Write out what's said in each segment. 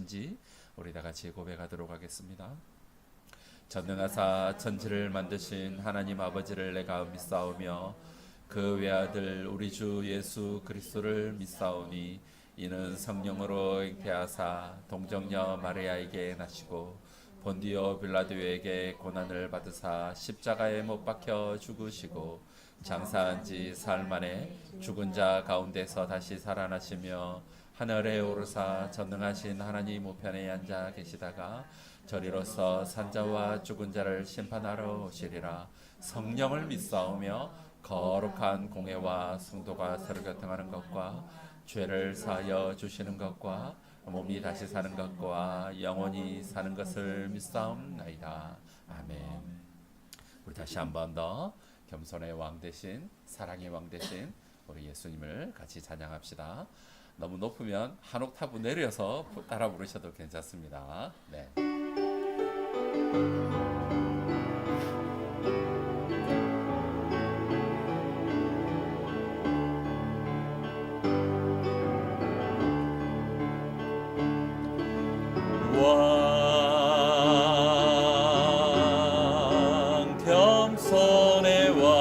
무엇인지 우리 다 같이 고백하도록 하겠습니다. 전능하사 천지를 만드신 하나님 아버지를 내가 믿사오며 그 외아들 우리 주 예수 그리스도를 믿사오니 이는 성령으로 잉태하사 동정녀 마리아에게 나시고 본디오 빌라도에게 고난을 받으사 십자가에 못 박혀 죽으시고 장사한 지 사흘 만에 죽은 자 가운데서 다시 살아나시며 하늘에 오르사 전능하신 하나님 우편에 앉아 계시다가 저리로서 산자와 죽은 자를 심판하러 오시리라. 성령을 믿사오며 거룩한 공회와 성도가 서로 교통하는 것과 죄를 사하여 주시는 것과 몸이 다시 사는 것과 영원히 사는 것을 믿사옵나이다. 아멘. 우리 다시 한 번 더 겸손의 왕 대신 사랑의 왕 대신 우리 예수님을 같이 찬양합시다. 너무 높으면 한 옥타브 내려서 따라 부르셔도 괜찮습니다. 네. 왕 겸손의 왕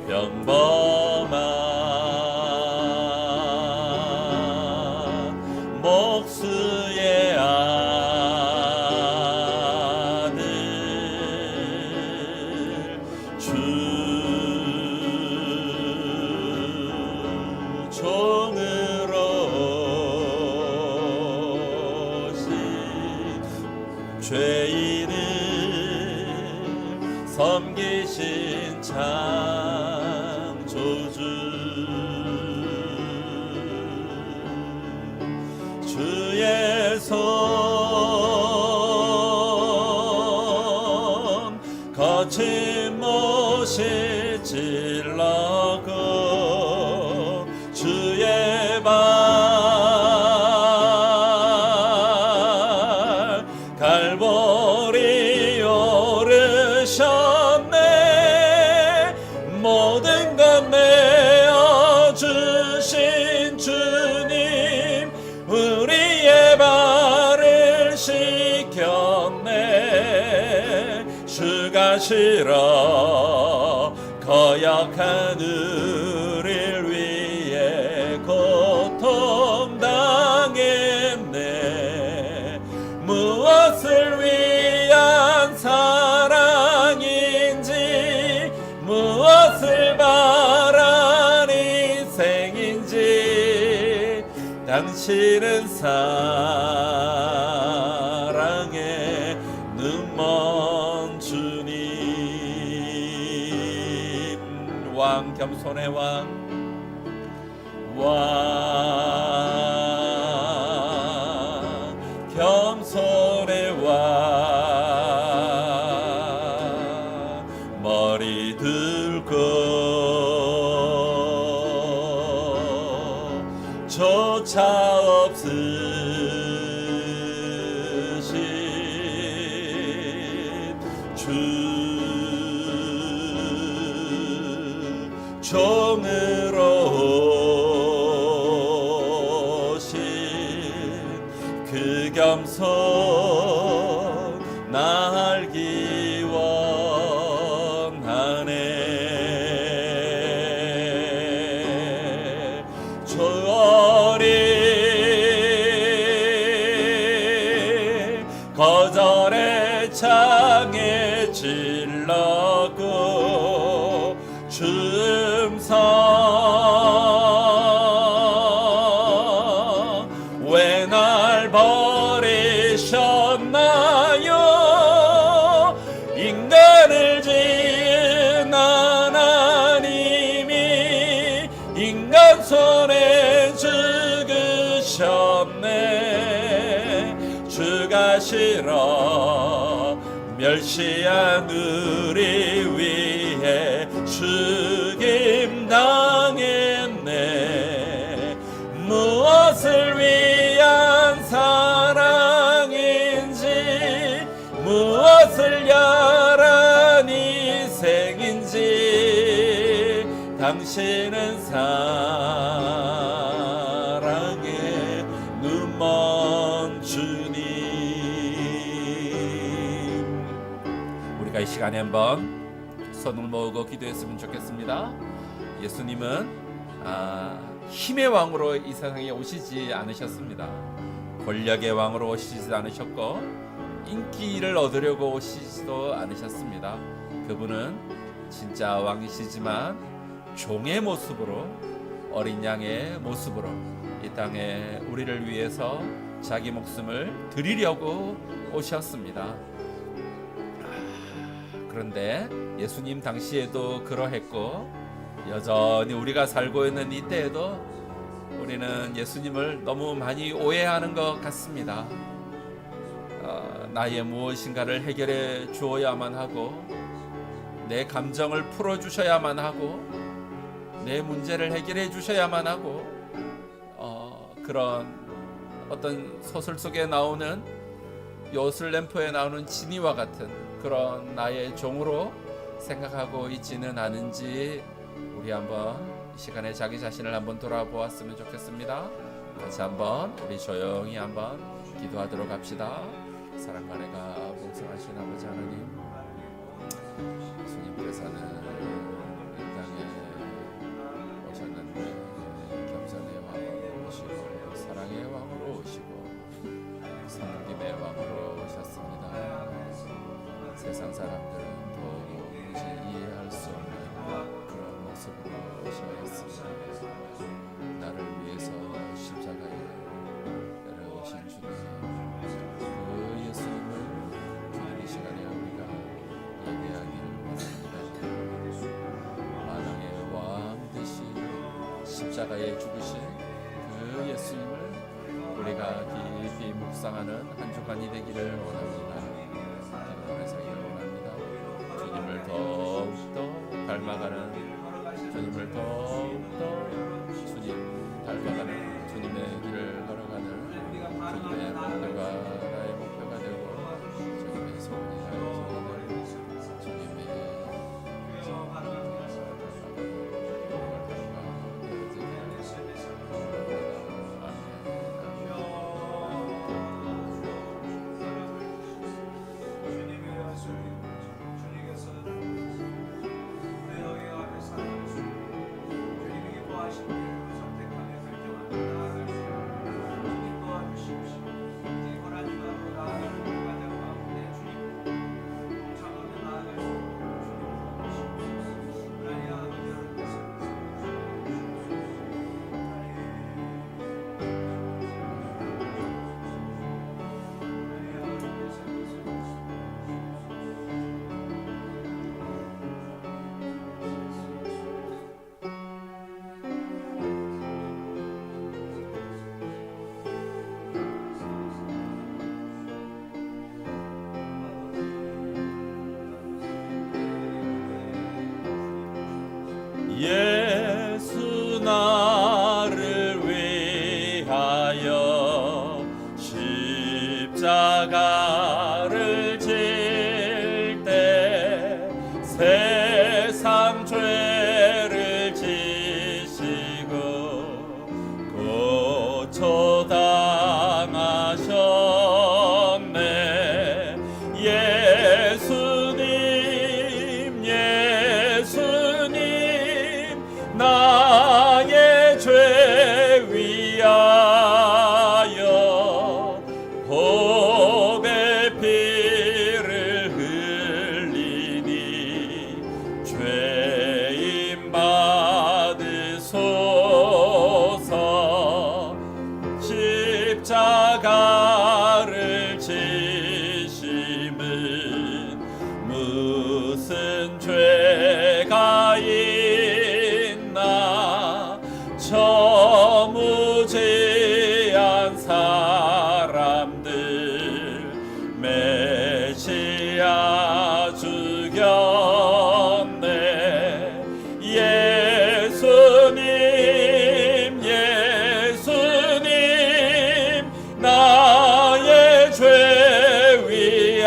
평범한 목수의 아들 주 종으로 죄인을 섬기신 창조주 주의 손 거친 못이 찔러고 주의 발 갈보리 오르셨네. 모든 것 내어주신 주님 우리의 발을 씻겼네. 주가 싫어 거역한 우리를 위해 고통당했네. 무엇을 위한 사랑인지 무엇을 바란 희생인지 당신은 사랑의 눈먼 주님. 왕 겸손의 왕 겸손의 왕 머리 들고 조차 없으신 주 종으로 오신 그 겸손 나 알기 원하네. 초월이 거절의 창에 찔렀고 주음성 왜 날 버리셨나요? 인간을 지은 하나님이 인간 손에 죽으셨네. 주가 싫어 멸시한 우리 위해 죽임 당했네. 무엇을 위한 사랑인지 무엇을 야란 희생인지 당신은 사랑의 시간에 한번 손을 모으고 기도했으면 좋겠습니다. 예수님은 힘의 왕으로 이 세상에 오시지 않으셨습니다. 권력의 왕으로 오시지 않으셨고 인기를 얻으려고 오시지도 않으셨습니다. 그분은 진짜 왕이시지만 종의 모습으로, 어린 양의 모습으로 이 땅에 우리를 위해서 자기 목숨을 드리려고 오셨습니다. 그런데 예수님 당시에도 그러했고 여전히 우리가 살고 있는 이때에도 우리는 예수님을 너무 많이 오해하는 것 같습니다. 나의 무엇인가를 해결해 주어야만 하고 내 감정을 풀어주셔야만 하고 내 문제를 해결해 주셔야만 하고 그런 어떤 소설 속에 나오는 요술램프에 나오는 지니와 같은 그런 나의 종으로 생각하고 있지는 않은지 우리 한번 이 시간에 자기 자신을 한번 돌아보았으면 좋겠습니다. 같이 한번 우리 조용히 한번 기도하도록 합시다. 사랑과 은혜가 풍성하신 아버지 하나님, 예수님께서는 이 땅에 오셨는데 겸손의 왕으로 오시고 사랑의 왕으로 오시고 섬김의 왕으로 오셨습니다. 세상 사람들은 도무지 이해할 수 없는 그런 모습으로 오셨습니다. 나를 위해서 십자가에 내려오신 주님, 그 예수님을 주님 이 시간에 우리가 예배하기를 원합니다. 만왕의 왕 되신 십자가에 죽으신 그 예수님을 우리가 깊이 묵상하는 한 주간이 되기를 원합니다. 기도하면서 원합니다. 주님을 더욱더 닮아가는, 주님을 더욱더 주님 닮아가는 주님의 길을 걸어가는 주님의 목표가 나의 목표가 되고 주님의 소원이 나의 소원이 되고 주님의 예수 나를 위하여 십자가를 질 때 세상 죄를 지시고 고초당하셨네. 나의 죄 위하여 복의 피를 흘리니 죄인 받으소서. 십자가를 지심은 무슨 죄가 저 무지한 사람들 메시아 죽였네. 예수님 나의 죄 위하여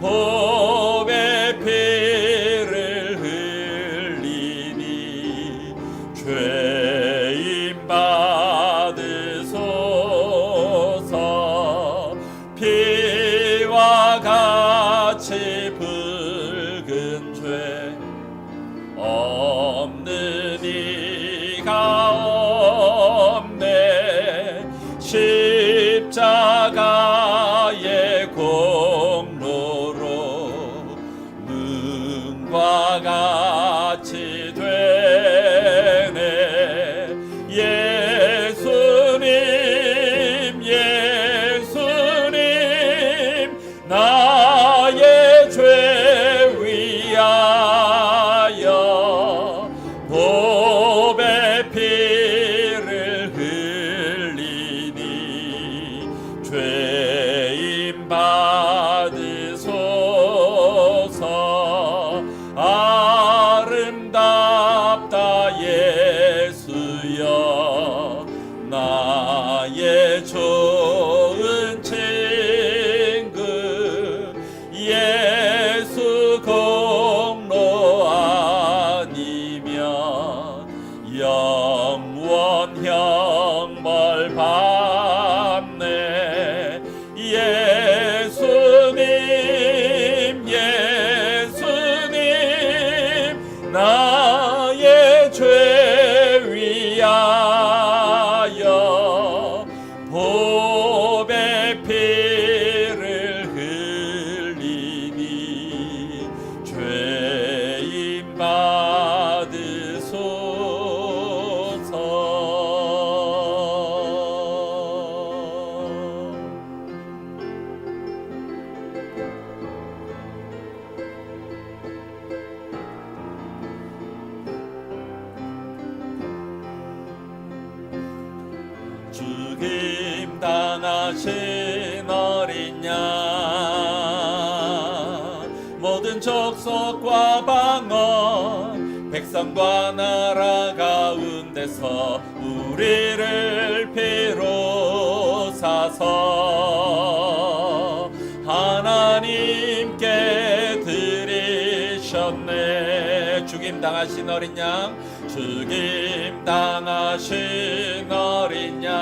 복의 피를 죄인 받으소서. 피와 자비가 없네. 십자가의 공로로 능과 같이 되네. 예수님 예수님 나의 죄 위하여 보배 피를 흘리니 죄인 받으소서. 아름답다 예수여 나의 좋은 친구. 예수 공로 아니면 영원 형벌 받네. 예수님 예수님 나의 죄 위하여 보배 피를 흘리니 죄인 받으소서. 죽임 당하신 어린 양 모든 족속과 방언 백성과 나라 가운데서 우리를 비로사서 하나님께 드리셨네. 죽임 당하신 어린 양 죽임 당하신 어린 양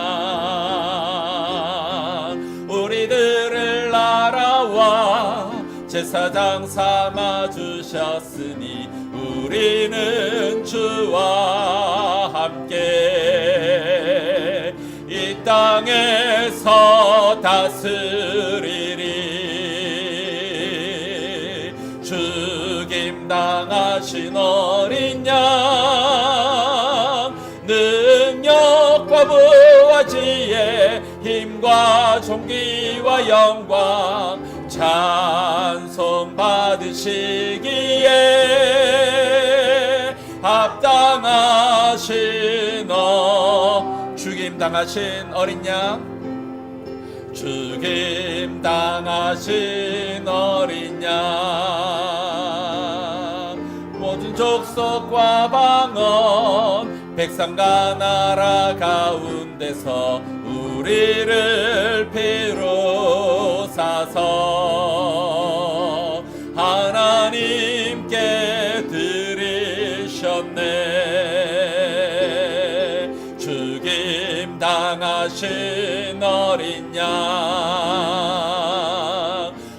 우리들을 알아와 제사장 삼아 주셨으니 우리는 주와 함께 이 땅에서 다스리리. 죽임 당하신 어린 양 능력과 부와 지혜 힘과 존귀와 영광 찬송 받으시기에 합당하신 죽임 당하신 어린 양 죽임 당하신 어린 양 모든 족속과 방언 백성과 나라 가운데서 우리를 비로사서 하나님께 드리셨네. 죽임 당하신 어린 양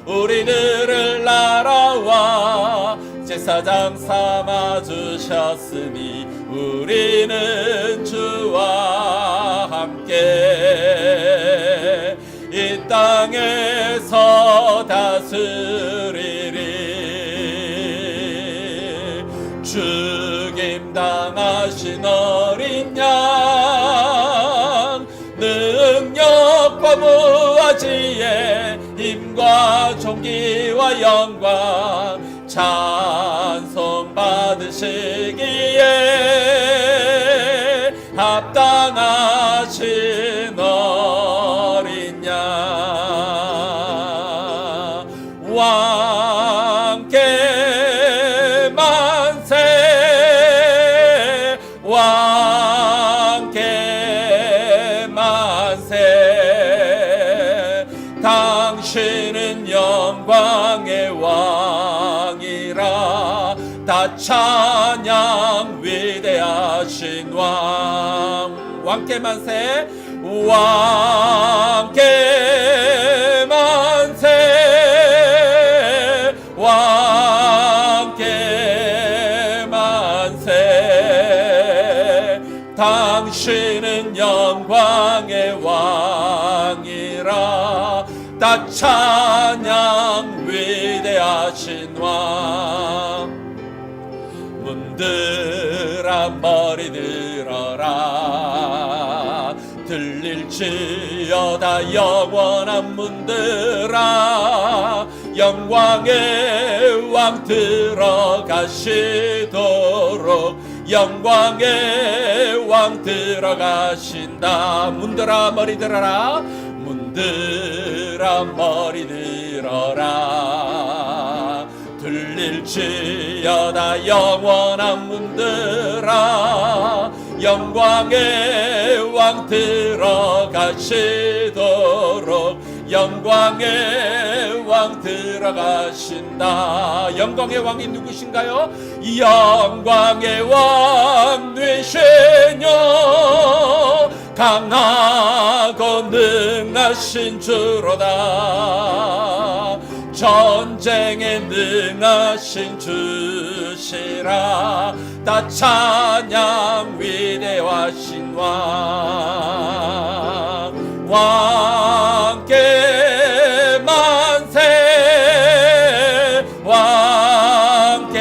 우리들을 알아와 제사장 삼아 주셨으니 우리는 주와 함께 이 땅에서 다스리리. 죽임 당하신 어린 양 능력과 부와 지혜 힘과 존귀와 영광 찬송 받으시기에 합당하신 어린 양 왕께 만세 왕께 만세 당신은 영광의 왕이라 다 찬양 위대하신 왕께 만세 왕께 만세 왕께 만세 당신은 영광의 왕이라. 다 찬양 위대하신 왕. 문들아 머리 들어라. 들릴지어다 영원한 문들아. 영광의 왕 들어가시도록. 영광의 왕 들어가신다. 문들아 머리 들어라. 문들아 머리 들어라. 들릴지어다 영원한 문들아. 영광의 왕 들어가시도록. 영광의 왕 들어가신다. 영광의 왕이 누구신가요? 영광의 왕 되시뇨. 강하고 능하신 주로다. 전쟁에 능하신 주시라. 다 찬양 위대하신 왕. 왕께 만세. 왕께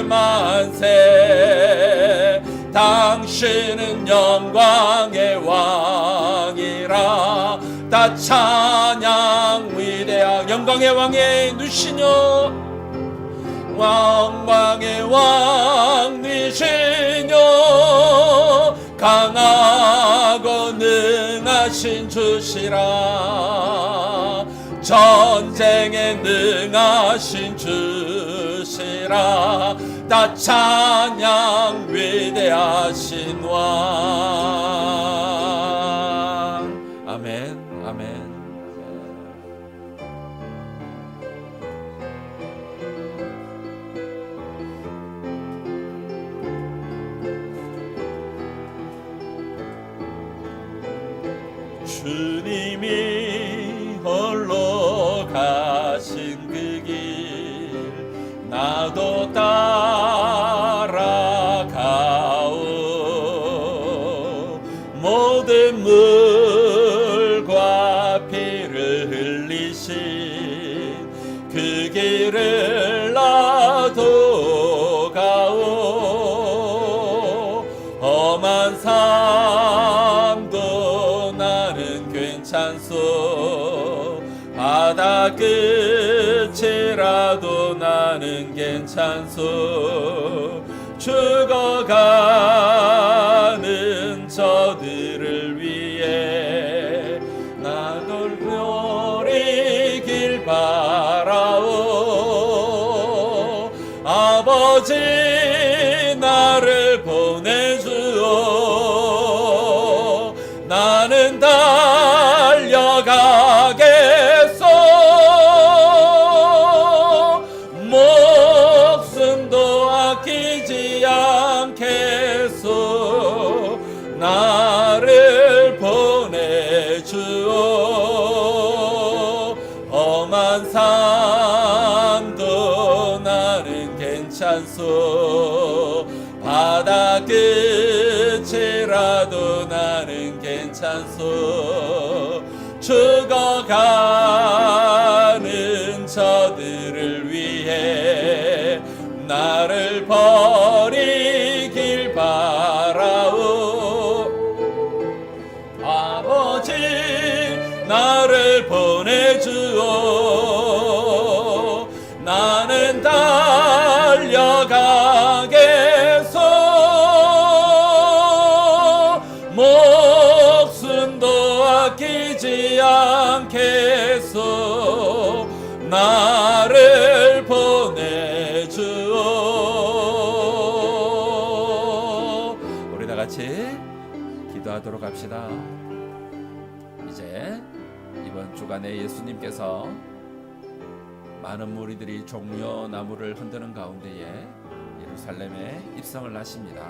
만세. 당신은 영광의 왕이라. 다 찬양 위대한 영광의 왕의 누시뇨. 영광의 왕 니시뇨. 강하고 능하신 주시라. 전쟁에 능하신 주시라. 다 찬양 위대하신 왕. 아멘. 아멘. 주님이 홀로 가신 그 길 나도 따라가오. 모든 물과 피를 흘리신 그 길을 나도 가오. 험한 삶도 나는 괜찮소. 바다 끝이라도 나는 괜찮소. 죽어가는 저들을 위해 나돌 버리길 바라오. 아버지 나를 보내주오. 나는 달려가겠소. 목숨도 아끼지 않겠소. 나를 보내주오. 험한 산도 나는 괜찮소. 바다 끝이라도 나는 괜찮소. 죽어가는 저들을 위해 나를 버리길 바라오. 아버지 나를 보내주오. 나는 달려가겠소. 목숨도 아끼지 않겠소. 나를 보내주오. 우리 다 같이 기도하도록 합시다. 이제 이번 주간에 예수님께서 많은 무리들이 종려 나무를 흔드는 가운데에 예루살렘에 입성을 하십니다.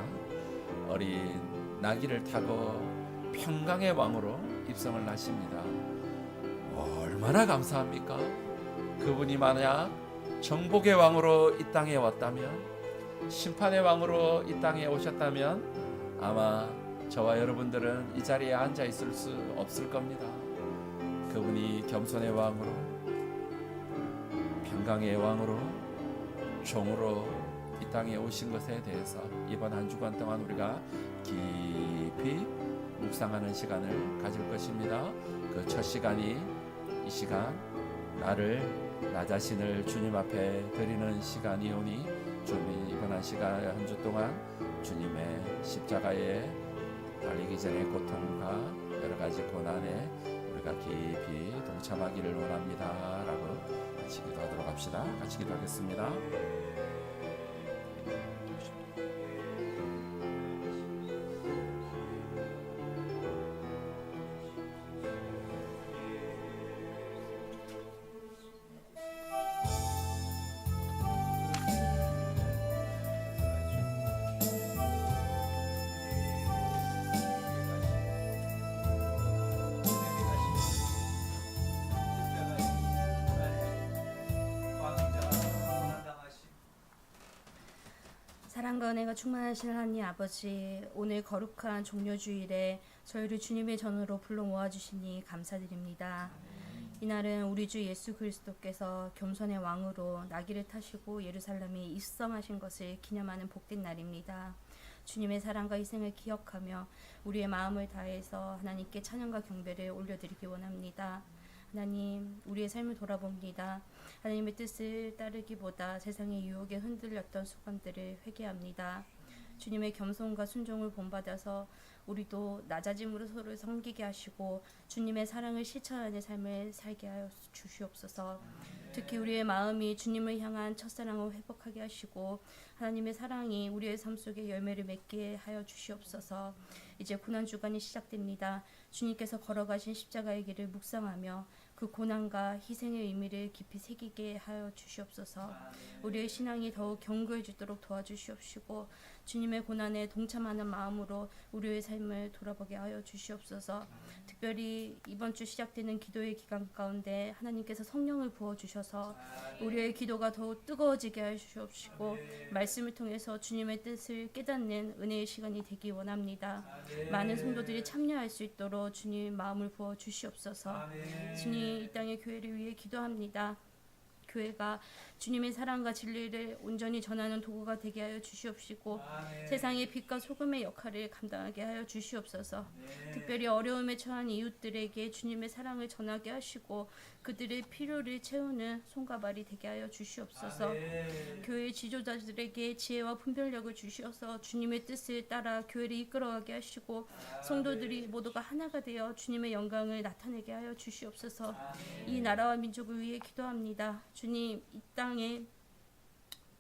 어린 나귀를 타고 평강의 왕으로 입성을 하십니다. 얼마나 감사합니까? 그분이 만약 정복의 왕으로 이 땅에 왔다면, 심판의 왕으로 이 땅에 오셨다면 아마 저와 여러분들은 이 자리에 앉아 있을 수 없을 겁니다. 그분이 겸손의 왕으로, 평강의 왕으로, 종으로 이 땅에 오신 것에 대해서 이번 한 주간 동안 우리가 깊이 묵상하는 시간을 가질 것입니다. 그 첫 시간이 이 시간, 나 자신을 주님 앞에 드리는 시간이오니 주님이 이번 한 시간, 한 주 동안 주님의 십자가에 달리기 전의 고통과 여러 가지 고난에 우리가 깊이 동참하기를 원합니다 라고 같이 기도하도록 합시다. 같이 기도하겠습니다. 사랑과 은혜가 충만하신 하나님 아버지, 오늘 거룩한 종료주일에 저희를 주님의 전으로 불러 모아주시니 감사드립니다. 이날은 우리 주 예수 그리스도께서 겸손의 왕으로 나귀를 타시고 예루살렘에 입성하신 것을 기념하는 복된 날입니다. 주님의 사랑과 희생을 기억하며 우리의 마음을 다해서 하나님께 찬양과 경배를 올려드리기 원합니다. 하나님, 우리의 삶을 돌아봅니다. 하나님의 뜻을 따르기보다 세상의 유혹에 흔들렸던 순간들을 회개합니다. 주님의 겸손과 순종을 본받아서 우리도 낮아짐으로 서로를 섬기게 하시고 주님의 사랑을 실천하는 삶을 살게 하여 주시옵소서. 특히 우리의 마음이 주님을 향한 첫사랑을 회복하게 하시고 하나님의 사랑이 우리의 삶 속에 열매를 맺게 하여 주시옵소서. 이제 고난주간이 시작됩니다. 주님께서 걸어가신 십자가의 길을 묵상하며 그 고난과 희생의 의미를 깊이 새기게 하여 주시옵소서. 우리의 신앙이 더욱 견고해지도록 도와주시옵시고 주님의 고난에 동참하는 마음으로 우리의 삶을 돌아보게 하여 주시옵소서. 특별히 이번 주 시작되는 기도의 기간 가운데 하나님께서 성령을 부어주셔서 우리의 기도가 더욱 뜨거워지게 하여 주시옵시고 말씀을 통해서 주님의 뜻을 깨닫는 은혜의 시간이 되기 원합니다. 많은 성도들이 참여할 수 있도록 주님 마음을 부어 주시옵소서. 주님, 이 땅의 교회를 위해 기도합니다. 교회가 주님의 사랑과 진리를 온전히 전하는 도구가 되게 하여 주시옵시고 세상의 빛과 소금의 역할을 감당하게 하여 주시옵소서. 특별히 어려움에 처한 이웃들에게 주님의 사랑을 전하게 하시고 그들의 필요를 채우는 손과 발이 되게 하여 주시옵소서. 교회 지도자들에게 지혜와 분별력을 주시어서 주님의 뜻을 따라 교회를 이끌어가게 하시고 성도들이 모두가 하나가 되어 주님의 영광을 나타내게 하여 주시옵소서. 이 나라와 민족을 위해 기도합니다. 주님, 이 땅에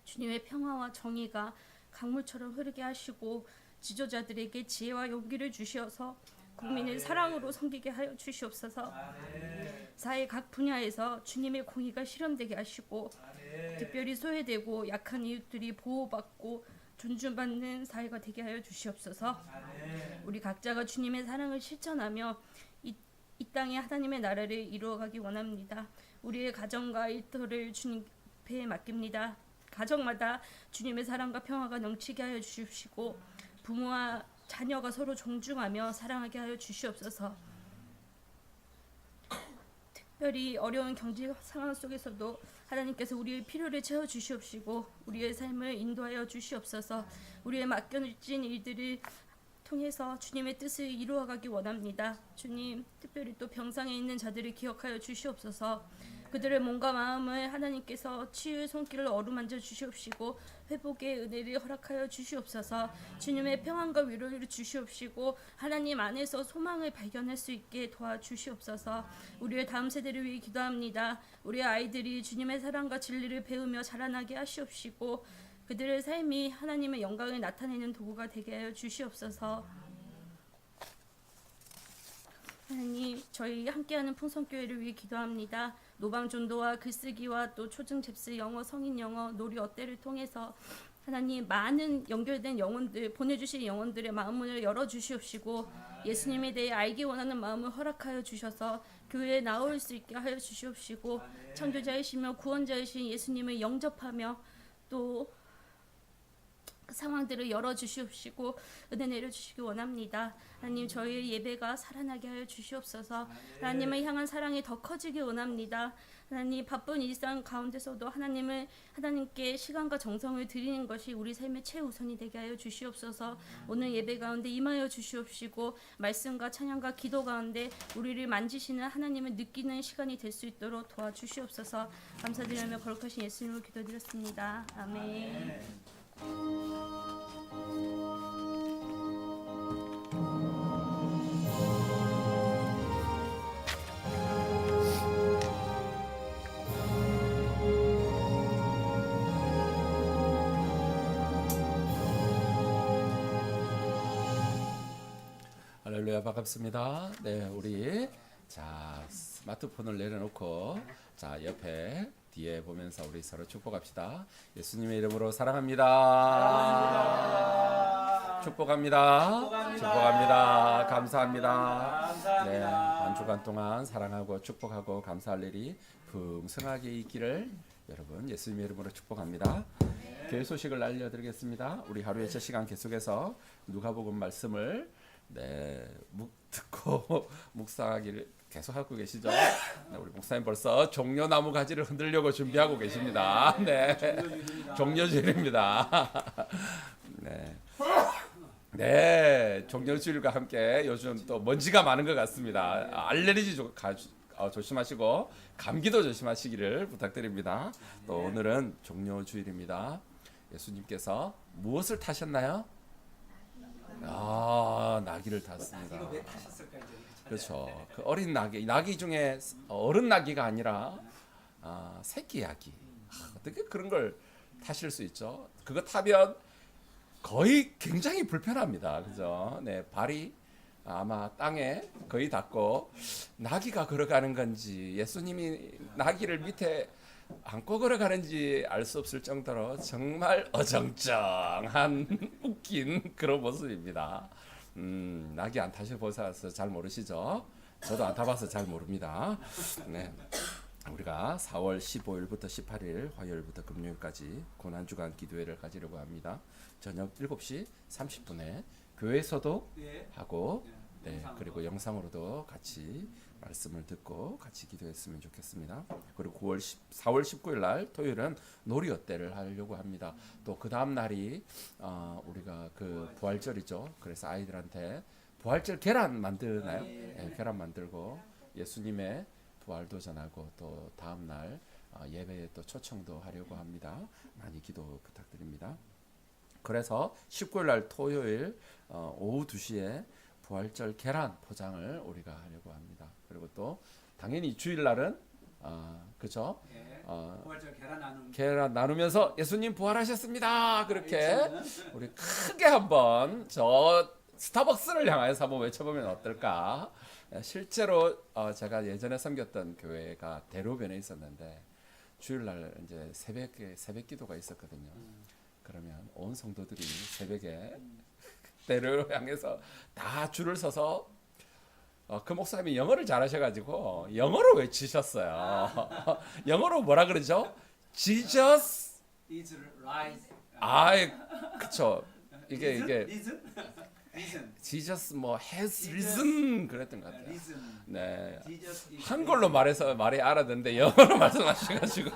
주님의 평화와 정의가 강물처럼 흐르게 하시고 지도자들에게 지혜와 용기를 주시어서 국민을 사랑으로 섬기게 하여 주시옵소서. 사회 각 분야에서 주님의 공의가 실현되게 하시고 특별히 소외되고 약한 이웃들이 보호받고 존중받는 사회가 되게 하여 주시옵소서. 우리 각자가 주님의 사랑을 실천하며 이 땅에 하나님의 나라를 이루어가기 원합니다. 우리의 가정과 일터를 주님께 맡깁니다. 가정마다 주님의 사랑과 평화가 넘치게 하여 주시고 부모와 자녀가 서로 존중하며 사랑하게 하여 주시옵소서. 특별히 어려운 경제 상황 속에서도 하나님께서 우리의 필요를 채워 주시옵시고 우리의 삶을 인도하여 주시옵소서. 우리의 맡겨진 일들을 통해서 주님의 뜻을 이루어가기 원합니다. 주님, 특별히 또 병상에 있는 자들을 기억하여 주시옵소서. 그들의 몸과 마음을 하나님께서 치유의 손길을 어루만져 주시옵시고 회복의 은혜를 허락하여 주시옵소서. 주님의 평안과 위로를 주시옵시고 하나님 안에서 소망을 발견할 수 있게 도와주시옵소서. 우리의 다음 세대를 위해 기도합니다. 우리의 아이들이 주님의 사랑과 진리를 배우며 자라나게 하시옵시고 그들의 삶이 하나님의 영광을 나타내는 도구가 되게 하여 주시옵소서. 하나님, 저희 함께하는 풍성교회를 위해 기도합니다. 노방전도와 글쓰기와 또 초중 잽스 영어, 성인 영어, 놀이 어때를 통해서 하나님 많은 연결된 영혼들, 보내주신 영혼들의 마음을 열어주시옵시고 예수님에 대해 알기 원하는 마음을 허락하여 주셔서 교회에 나올 수 있게 하여 주시옵시고 창조자이시며 구원자이신 예수님을 영접하며 또 상황들을 열어주시옵시고 은혜 내려주시기 원합니다. 하나님 저희의 예배가 살아나게 하여 주시옵소서. 하나님을 향한 사랑이 더 커지기 원합니다. 하나님 바쁜 일상 가운데서도 하나님께 시간과 정성을 드리는 것이 우리 삶의 최우선이 되게 하여 주시옵소서. 오늘 예배 가운데 임하여 주시옵시고 말씀과 찬양과 기도 가운데 우리를 만지시는 하나님을 느끼는 시간이 될 수 있도록 도와주시옵소서. 감사드리며 거룩하신 예수님으로 기도드렸습니다. 아멘. 할렐루야, 반갑습니다. 네, 우리 자 스마트폰을 내려놓고 자 옆에 뒤에 보면서 우리 서로 축복합시다. 예수님의 이름으로 사랑합니다. 축복합니다. 축복합니다. 감사합니다. 네, 한 주간 동안 사랑하고 축복하고 감사할 일이 풍성하게 있기를 여러분 예수님의 이름으로 축복합니다. 교회 소식을 알려드리겠습니다. 우리 하루의 첫 시간 계속해서 누가복음 말씀을 듣고 묵상하기를 계속 하고 계시죠? 네, 우리 목사님 벌써 종려나무 가지를 흔들려고 준비하고 계십니다. 네, 종려주일입니다. 네, 종려주일과 함께 요즘 또 먼지가 많은 것 같습니다. 알레르기 조심하시고 감기도 조심하시기를 부탁드립니다. 또 오늘은 종려주일입니다. 예수님께서 무엇을 타셨나요? 나귀를 탔습니다. 이거 왜 타셨을까요? 그렇죠. 그 어린 나귀 중에 어른 나귀가 아니라 새끼 야기. 어떻게 그런 걸 타실 수 있죠? 그거 타면 거의 굉장히 불편합니다. 그죠? 네, 발이 아마 땅에 거의 닿고 나귀가 걸어가는 건지 예수님이 나귀를 밑에 안고 걸어가는지 알 수 없을 정도로 정말 어정쩡한 웃긴 그런 모습입니다. 나귀 안 타셔보셔서 잘 모르시죠? 저도 안 타봐서 잘 모릅니다. 네, 우리가 4월 15일부터 18일 화요일부터 금요일까지 고난주간 기도회를 가지려고 합니다. 저녁 7시 30분에 교회에서도 하고 그리고 영상으로도 같이 말씀을 듣고 같이 기도했으면 좋겠습니다. 그리고 4월 19일 날 토요일은 놀이 어때를 하려고 합니다. 또 그 다음 날이 우리가 그 부활절이죠. 그래서 아이들한테 부활절 계란 만드나요? 네, 계란 만들고 예수님의 부활도 전하고 또 다음 날 예배에 또 초청도 하려고 합니다. 많이 기도 부탁드립니다. 그래서 19일 날 토요일 오후 2시에 부활절 계란 포장을 우리가 하려고 합니다. 그리고 또 당연히 주일 날은 그죠? 부활절 계란 나누면서 예수님 부활하셨습니다. 그렇게 우리 크게 한번 저 스타벅스를 향해서 한번 외쳐보면 어떨까? 실제로 제가 예전에 섬겼던 교회가 대로변에 있었는데 주일날 이제 새벽 기도가 있었거든요. 그러면 온 성도들이 새벽에 대로를 향해서 다 줄을 서서 그 목사님이 영어를 잘하셔가지고 영어로 외치셨어요. 영어로 뭐라 그러죠? Jesus is rise. 그쵸. 이게 reason. Jesus 뭐 has risen 그랬던 것 같아요. reason. 네. Jesus is 한글로 말해서 말이 알아듣는데 영어로 말씀하셔가지고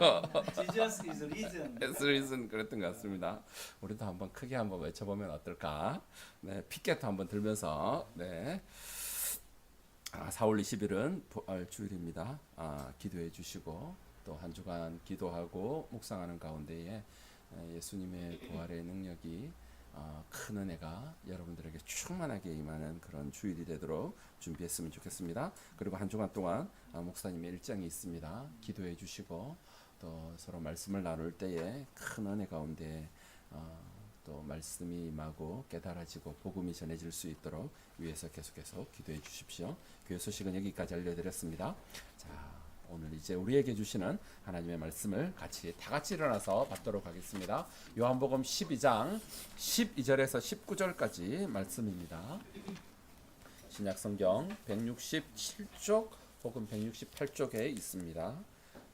Jesus is risen. has risen 그랬던 것 같습니다. 우리도 한번 크게 한번 외쳐보면 어떨까? 네, 피켓 한번 들면서 4월 20일은 부활주일입니다. 기도해 주시고 또 한 주간 기도하고 묵상하는 가운데에 예수님의 부활의 능력이 큰 은혜가 여러분들에게 충만하게 임하는 그런 주일이 되도록 준비했으면 좋겠습니다. 그리고 한 주간 동안 목사님의 일정이 있습니다. 기도해 주시고 또 서로 말씀을 나눌 때에 큰 은혜 가운데 또 말씀이 임하고 깨달아지고 복음이 전해질 수 있도록 위에서 계속해서 기도해 주십시오. 교회 소식은 여기까지 알려드렸습니다. 자, 오늘 이제 우리에게 주시는 하나님의 말씀을 다 같이 일어나서 받도록 하겠습니다. 요한복음 12장 12절에서 19절까지 말씀입니다. 신약성경 167쪽 혹은 168쪽에 있습니다.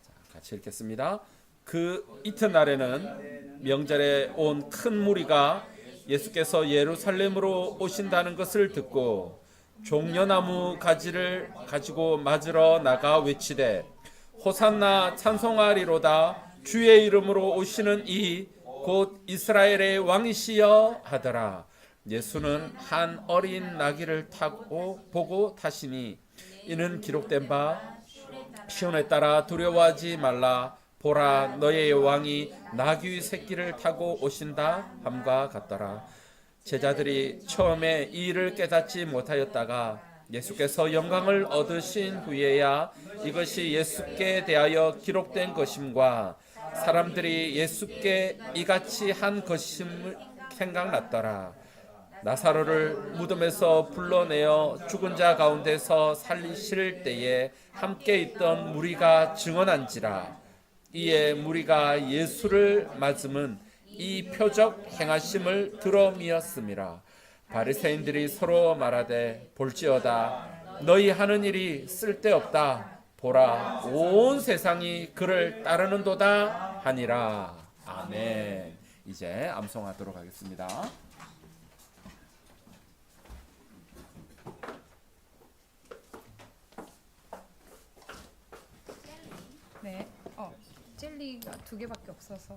자, 같이 읽겠습니다. 그 이튿날에는 명절에 온 큰 무리가 예수께서 예루살렘으로 오신다는 것을 듣고 종려나무 가지를 가지고 맞으러 나가 외치되 호산나 찬송하리로다 주의 이름으로 오시는 이 곧 이스라엘의 왕이시여 하더라. 예수는 한 어린 나귀를 타고 보고 타시니 이는 기록된 바 시온에 따라 두려워하지 말라 보라 너의 왕이 나귀 새끼를 타고 오신다 함과 같더라. 제자들이 처음에 이 일을 깨닫지 못하였다가 예수께서 영광을 얻으신 후에야 이것이 예수께 대하여 기록된 것임과 사람들이 예수께 이같이 한 것임을 생각났더라. 나사로를 무덤에서 불러내어 죽은 자 가운데서 살리실 때에 함께 있던 무리가 증언한지라. 이에 무리가 예수를 맞음은 이 표적 행하심을 들어미었음이라. 바리새인들이 서로 말하되 볼지어다 너희 하는 일이 쓸데없다. 보라 온 세상이 그를 따르는도다 하니라. 아멘. 이제 암송하도록 하겠습니다. 네. 젤리가 2개밖에 없어서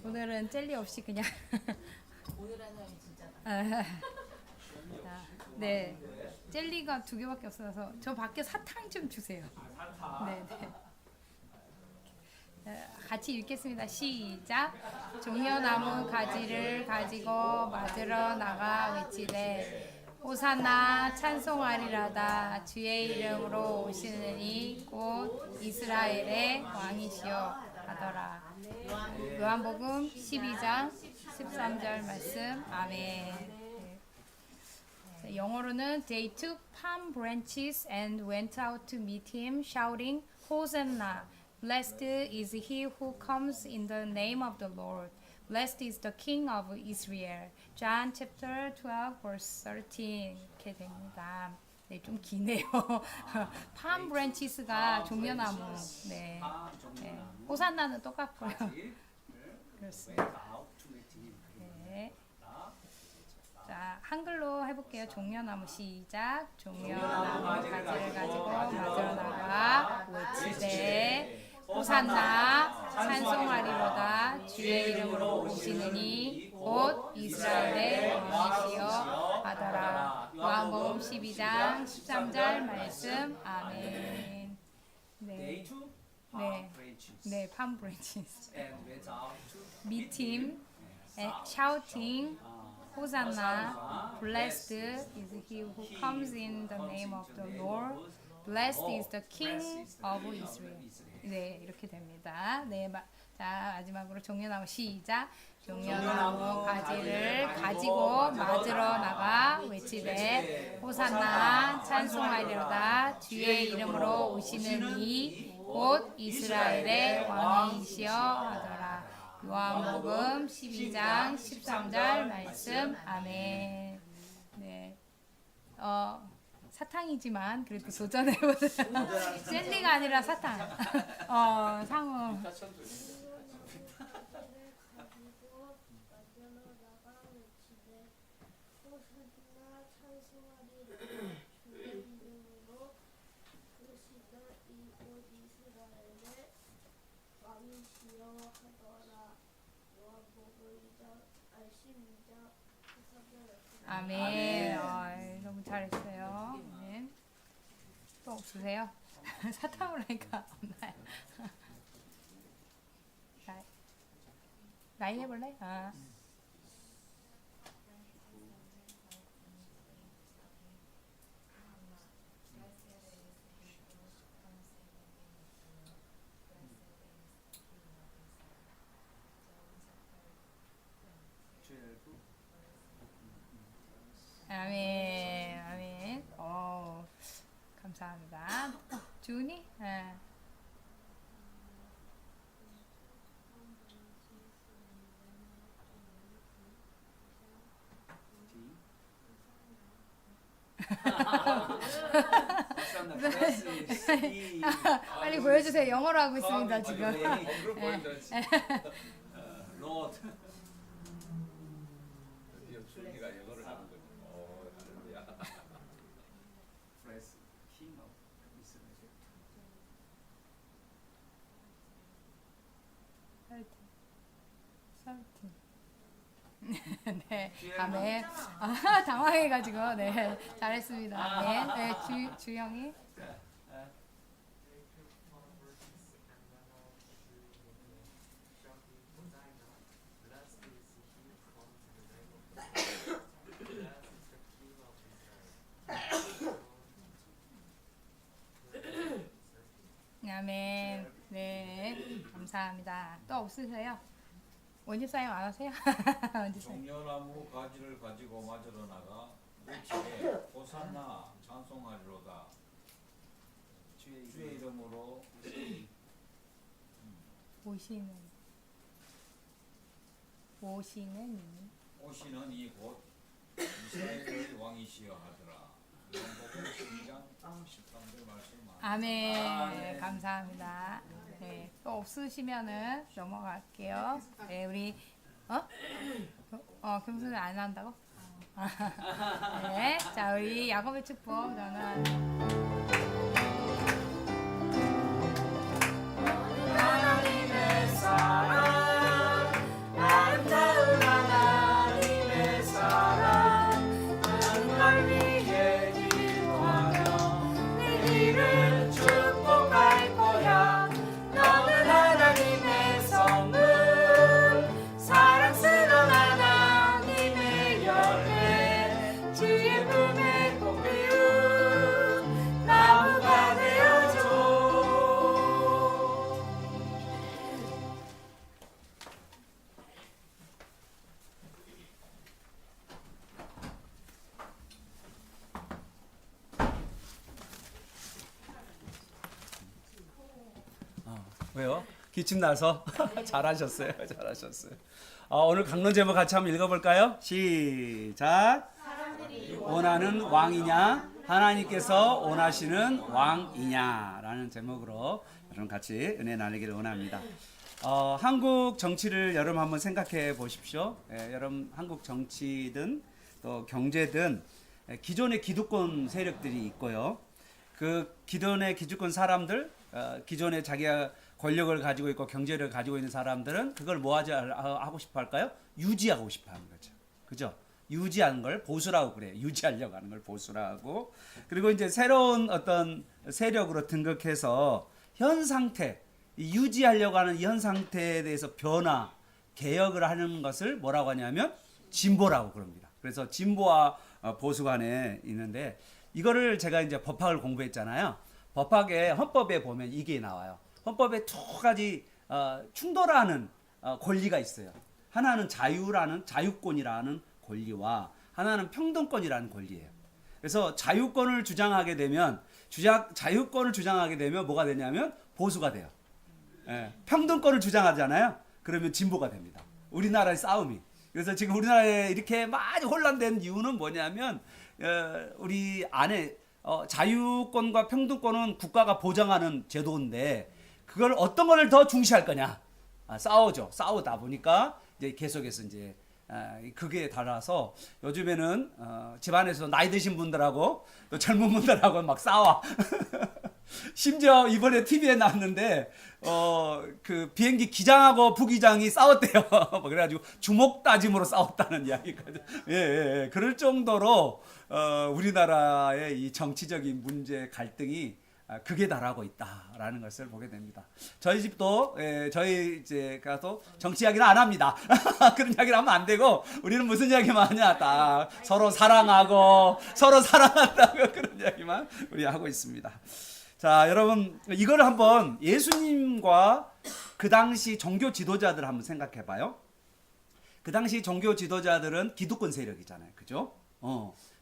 오늘은 젤리 없이 그냥 오늘 한 사람이 진짜다. 네. 젤리가 2개밖에 없어서 저 밖에 사탕 좀 주세요. 네, 네. 같이 읽겠습니다. 시작. 종려나무 가지를 가지고 맞으러 나가 외치되 호산나 찬송하리라다 주의 이름으로 오시는 이 곧 이스라엘의 왕이시여 하더라. 요한복음 12장 13절 말씀. 아멘. 영어로는 They took palm branches and went out to meet him, shouting, Hosanna! Blessed is he who comes in the name of the Lord. Blessed is the King of Israel. John chapter 12 verse 13 이렇게 됩니다. 네, 좀 기네요. palm branches가 종려나무. 네. 네. 호산나는 똑같고요. 그렇습니다. 네. 자, 한글로 해볼게요. 종려나무 시작. 종려나무 가지를 가지고 맞으러 나가 외치되 호산나 찬송하리로다 주의 이름으로 오시느니 곧 이스라엘의 왕이시여 하더라. 요한복음 12장 13절 말씀. 아멘. They 네, took 네. palm branches 네, palm branches. and went out to Meet him and shouting, Hosanna, blessed is he who comes in the name of the Lord. Blessed is the King of Israel. 네, 이렇게 됩니다. 네, 자, 마지막으로 종려나무 시작. 종려나무 가지를 가지고 맞으러 나가 외치되 호산나 찬송하리로다 주의 이름으로 오시는 이 곧 이스라엘의 왕이시여 하더라. 요한복음 12장 13절 말씀. 아멘. 네. 사탕이지만 그래도 도전해보자. 젤리가 아니라 사탕. 상우. 아멘. 너무 잘했어요. 아멘. 또 없으세요? 사탕으로 하니까 없나요? 나이 해볼래? 아멘, 아멘. 감사합니다. 주은이? 빨리 보여주세요. 영어로 하고 있습니다 지금. Lord. 준이가 이거를 하는 거지. 할렐루야. Bless King of Israel. 네, 아멘. 아, 당황해가지고 네 잘했습니다. 아멘. 네, 주영이. 아멘. 네, 감사합니다. 또 없으세요? 원집사님 안 하세요? 원집사님. 종려나무 가지를 가지고 맞으러 나가 물집에 호산나 찬송하리로다. 주의 이름으로 오시는 오시는 이 곧 이스라엘의 왕이시여 하더라. 요한복음 12장 13절 말씀. 아멘. 감사합니다. 네, 또 없으시면은 넘어갈게요. 네, 우리 교무소는 안 한다고? 네, 자 우리 야곱의 축복 저는. 하나님의 사랑, 아름다운 하나님의 사랑, 나는 널 위해 기도하며 내 길을 축복할 거야. 너는 하나님의 선물, 사랑스러운 하나님의 열매, 주의 품에 꼭 피운 나무가 되어줘. 왜요? 기침 나서 잘하셨어요. 잘하셨어요. 오늘 강론 제목 같이 한번 읽어볼까요? 시작. 원하는 왕이냐? 하나님께서 원하시는 왕이냐라는 제목으로 여러분 같이 은혜 나누기를 원합니다. 한국 정치를 여러분 한번 생각해 보십시오. 여러분 한국 정치든 또 경제든 기존의 기득권 세력들이 있고요. 그 기존의 기득권 사람들, 기존에 자기가 권력을 가지고 있고 경제를 가지고 있는 사람들은 그걸 뭐 하고 싶어 할까요? 유지하고 싶어 하는 거죠. 그죠? 유지하는 걸 보수라고 그래요. 유지하려고 하는 걸 보수라고. 그리고 이제 새로운 어떤 세력으로 등극해서 현 상태, 유지하려고 하는 이 현 상태에 대해서 변화, 개혁을 하는 것을 뭐라고 하냐면 진보라고 그럽니다. 그래서 진보와 보수 간에 있는데 이거를 제가 이제 법학을 공부했잖아요. 법학의 헌법에 보면 이게 나와요. 헌법에 두 가지 충돌하는 권리가 있어요. 하나는 자유권이라는 권리와 하나는 평등권이라는 권리예요. 그래서 자유권을 주장하게 되면 뭐가 되냐면 보수가 돼요. 평등권을 주장하잖아요. 그러면 진보가 됩니다. 우리나라의 싸움이. 그래서 지금 우리나라에 이렇게 많이 혼란된 이유는 뭐냐면 우리 안에 자유권과 평등권은 국가가 보장하는 제도인데 그걸 어떤 거를 더 중시할 거냐 싸우다 보니까 이제 계속해서 이제 그게 달라서 요즘에는 집안에서 나이 드신 분들하고 또 젊은 분들하고 막 싸워. 심지어 이번에 TV에 나왔는데 그 비행기 기장하고 부기장이 싸웠대요. 그래가지고 주먹 다짐으로 싸웠다는 이야기까지. 예. 그럴 정도로 우리나라의 이 정치적인 문제 갈등이 극에 달하고 있다라는 것을 보게 됩니다. 저희 집도 저희 이제 가서 정치 이야기는 안 합니다. 그런 이야기를 하면 안 되고 우리는 무슨 이야기만 하냐, 딱 서로 사랑하고 서로 사랑한다고 그런 이야기만 우리 하고 있습니다. 자, 여러분 이걸 한번 예수님과 그 당시 종교 지도자들 한번 생각해 봐요. 그 당시 종교 지도자들은 기득권 세력이잖아요. 그죠?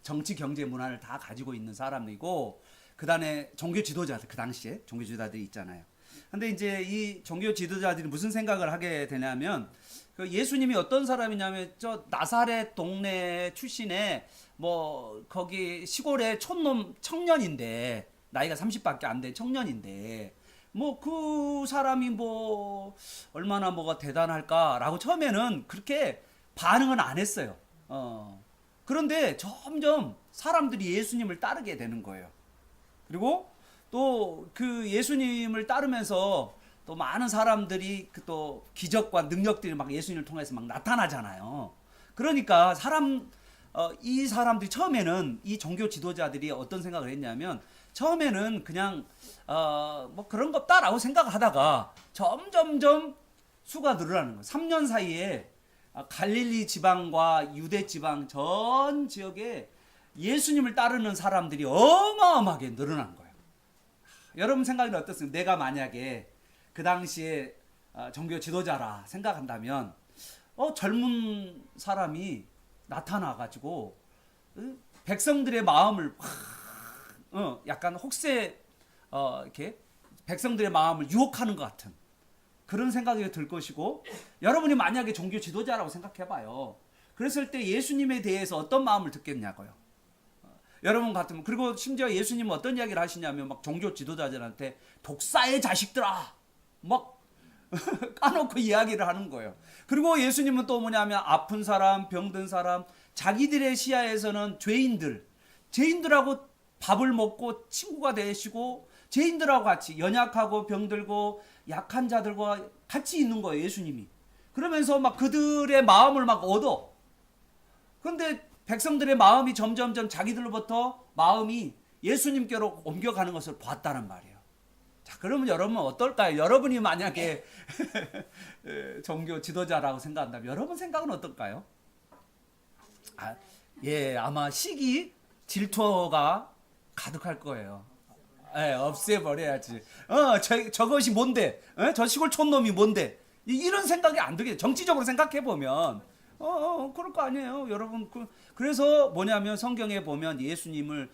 정치, 경제, 문화를 다 가지고 있는 사람이고 그다음에 종교 지도자들, 그 당시에 종교 지도자들이 있잖아요. 근데 이제 이 종교 지도자들이 무슨 생각을 하게 되냐면 그 예수님이 어떤 사람이냐면 저 나사렛 동네 출신의 뭐 거기 시골의 촌놈 청년인데 나이가 30밖에 안 된 청년인데 뭐 그 사람이 뭐 얼마나 뭐가 대단할까라고 처음에는 그렇게 반응은 안 했어요. 그런데 점점 사람들이 예수님을 따르게 되는 거예요. 그리고 또 그 예수님을 따르면서 또 많은 사람들이 그 또 기적과 능력들이 막 예수님을 통해서 막 나타나잖아요. 그러니까 이 사람들이 처음에는 이 종교 지도자들이 어떤 생각을 했냐면 처음에는 그냥 뭐 그런 거 없다라고 생각하다가 점점점 수가 늘어나는 거예요. 3년 사이에 갈릴리 지방과 유대 지방 전 지역에 예수님을 따르는 사람들이 어마어마하게 늘어난 거예요. 여러분 생각이 어떻습니까? 내가 만약에 그 당시에 종교 지도자라 생각한다면 젊은 사람이 나타나가지고 백성들의 마음을 약간 혹세 이렇게 백성들의 마음을 유혹하는 것 같은 그런 생각이 들 것이고, 여러분이 만약에 종교 지도자라고 생각해봐요. 그랬을 때 예수님에 대해서 어떤 마음을 듣겠냐고요. 여러분 같으면, 그리고 심지어 예수님은 어떤 이야기를 하시냐면 막 종교 지도자들한테 독사의 자식들아 막 까놓고 이야기를 하는 거예요. 그리고 예수님은 또 뭐냐면 아픈 사람, 병든 사람, 자기들의 시야에서는 죄인들하고 밥을 먹고 친구가 되시고 죄인들하고 같이 연약하고 병들고 약한 자들과 같이 있는 거예요, 예수님이. 그러면서 막 그들의 마음을 막 얻어. 그런데 백성들의 마음이 점점점 자기들로부터 마음이 예수님께로 옮겨가는 것을 봤다는 말이에요. 자, 그러면 여러분은 어떨까요? 여러분이 만약에 종교 지도자라고 생각한다면 여러분 생각은 어떨까요? 아마 시기, 질투가 가득할 거예요. 없애버려야지. 저것이 뭔데? 저 시골 촌놈이 뭔데? 이런 생각이 안 들게. 정치적으로 생각해 보면 그럴 거 아니에요, 여러분. 그래서 뭐냐면 성경에 보면 예수님을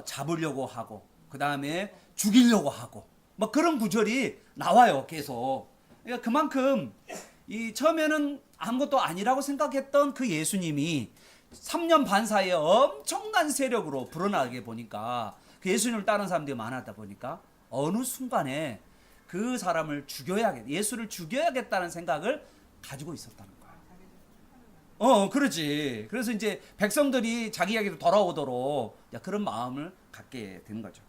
잡으려고 하고 그 다음에 죽이려고 하고 뭐 그런 구절이 나와요, 계속. 그러니까 그만큼 이 처음에는 아무것도 아니라고 생각했던 그 예수님이 3년 반 사이에 엄청난 세력으로 불어나게 보니까 그 예수님을 따르는 사람들이 많았다 보니까 어느 순간에 그 사람을 예수를 죽여야겠다는 생각을 가지고 있었다는 거예요. 그렇지. 그래서 이제 백성들이 자기 이야기로 돌아오도록 그런 마음을 갖게 된 거죠.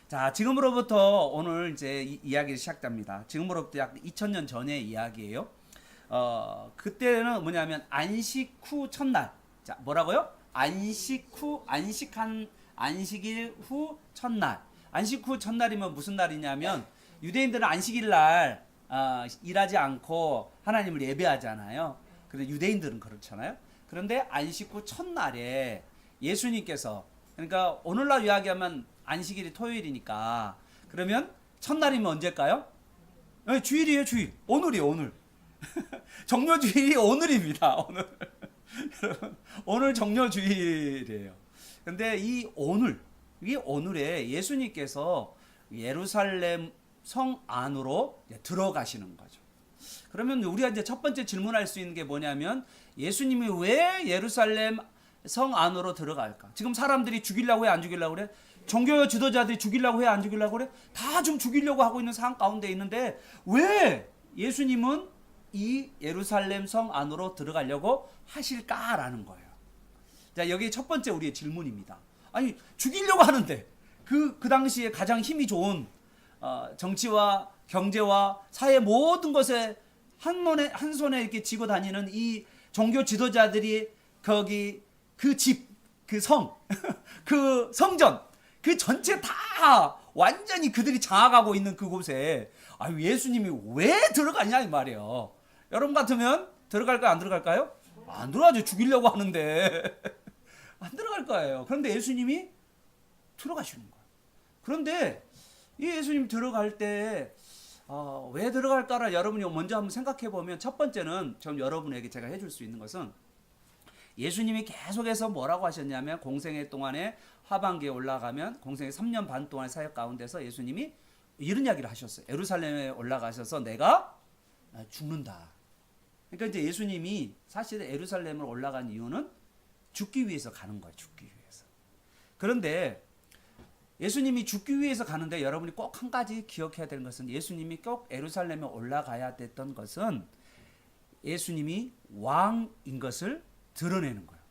자, 지금으로부터 오늘 이제 이야기 시작됩니다. 지금으로부터 약 2000년 전의 이야기예요. 그때는 뭐냐면 안식 후 첫날. 자, 뭐라고요? 안식일 후 첫날. 안식 후 첫날이면 무슨 날이냐면 유대인들은 안식일 날 일하지 않고 하나님을 예배하잖아요. 그런데 유대인들은 그렇잖아요. 그런데 안식 후 첫날에 예수님께서, 그러니까 오늘날 이야기하면 안식일이 토요일이니까, 그러면 첫날이면 언제일까요? 주일이에요, 주일. 오늘이에요, 오늘. 정묘주일이 오늘입니다, 오늘. 오늘 정묘주일이에요. 근데 이 오늘에 예수님께서 예루살렘 성 안으로 들어가시는 거죠. 그러면 우리가 이제 첫 번째 질문할 수 있는 게 뭐냐면, 예수님이 왜 예루살렘 성 안으로 들어갈까? 지금 사람들이 죽이려고 해, 안 죽이려고 그래? 종교 지도자들이 죽이려고 해, 안 죽이려고 그래? 다 좀 죽이려고 하고 있는 상황 가운데 있는데 왜 예수님은 이 예루살렘 성 안으로 들어가려고 하실까라는 거예요. 자, 여기 첫 번째 우리의 질문입니다. 아니, 죽이려고 하는데 그 당시에 가장 힘이 좋은 정치와 경제와 사회 모든 것에 한 손에 이렇게 쥐고 다니는 이 종교 지도자들이 거기 그 집, 그 성, 그 성전, 그 전체 다 완전히 그들이 장악하고 있는 그곳에 예수님이 왜 들어가냐 이 말이에요. 여러분 같으면 들어갈까요, 안 들어갈까요? 안 들어가죠. 죽이려고 하는데 안 들어갈 거예요. 그런데 예수님이 들어가시는 거예요. 그런데 이 예수님 들어갈 때 왜 들어갈까를 여러분이 먼저 한번 생각해 보면, 첫 번째는 전 여러분에게 제가 해줄 수 있는 것은, 예수님이 계속해서 뭐라고 하셨냐면 공생애 동안에 하반기에 올라가면 공생애 3년 반 동안의 사역 가운데서 예수님이 이런 이야기를 하셨어요. 예루살렘에 올라가셔서 내가 죽는다. 그러니까 이제 예수님이 사실 예루살렘을 올라간 이유는 죽기 위해서 가는 거예요. 죽기 위해서. 그런데 예수님이 죽기 위해서 가는데 여러분이 꼭 한 가지 기억해야 되는 것은, 예수님이 꼭 예루살렘에 올라가야 됐던 것은 예수님이 왕인 것을 드러내는 거예요.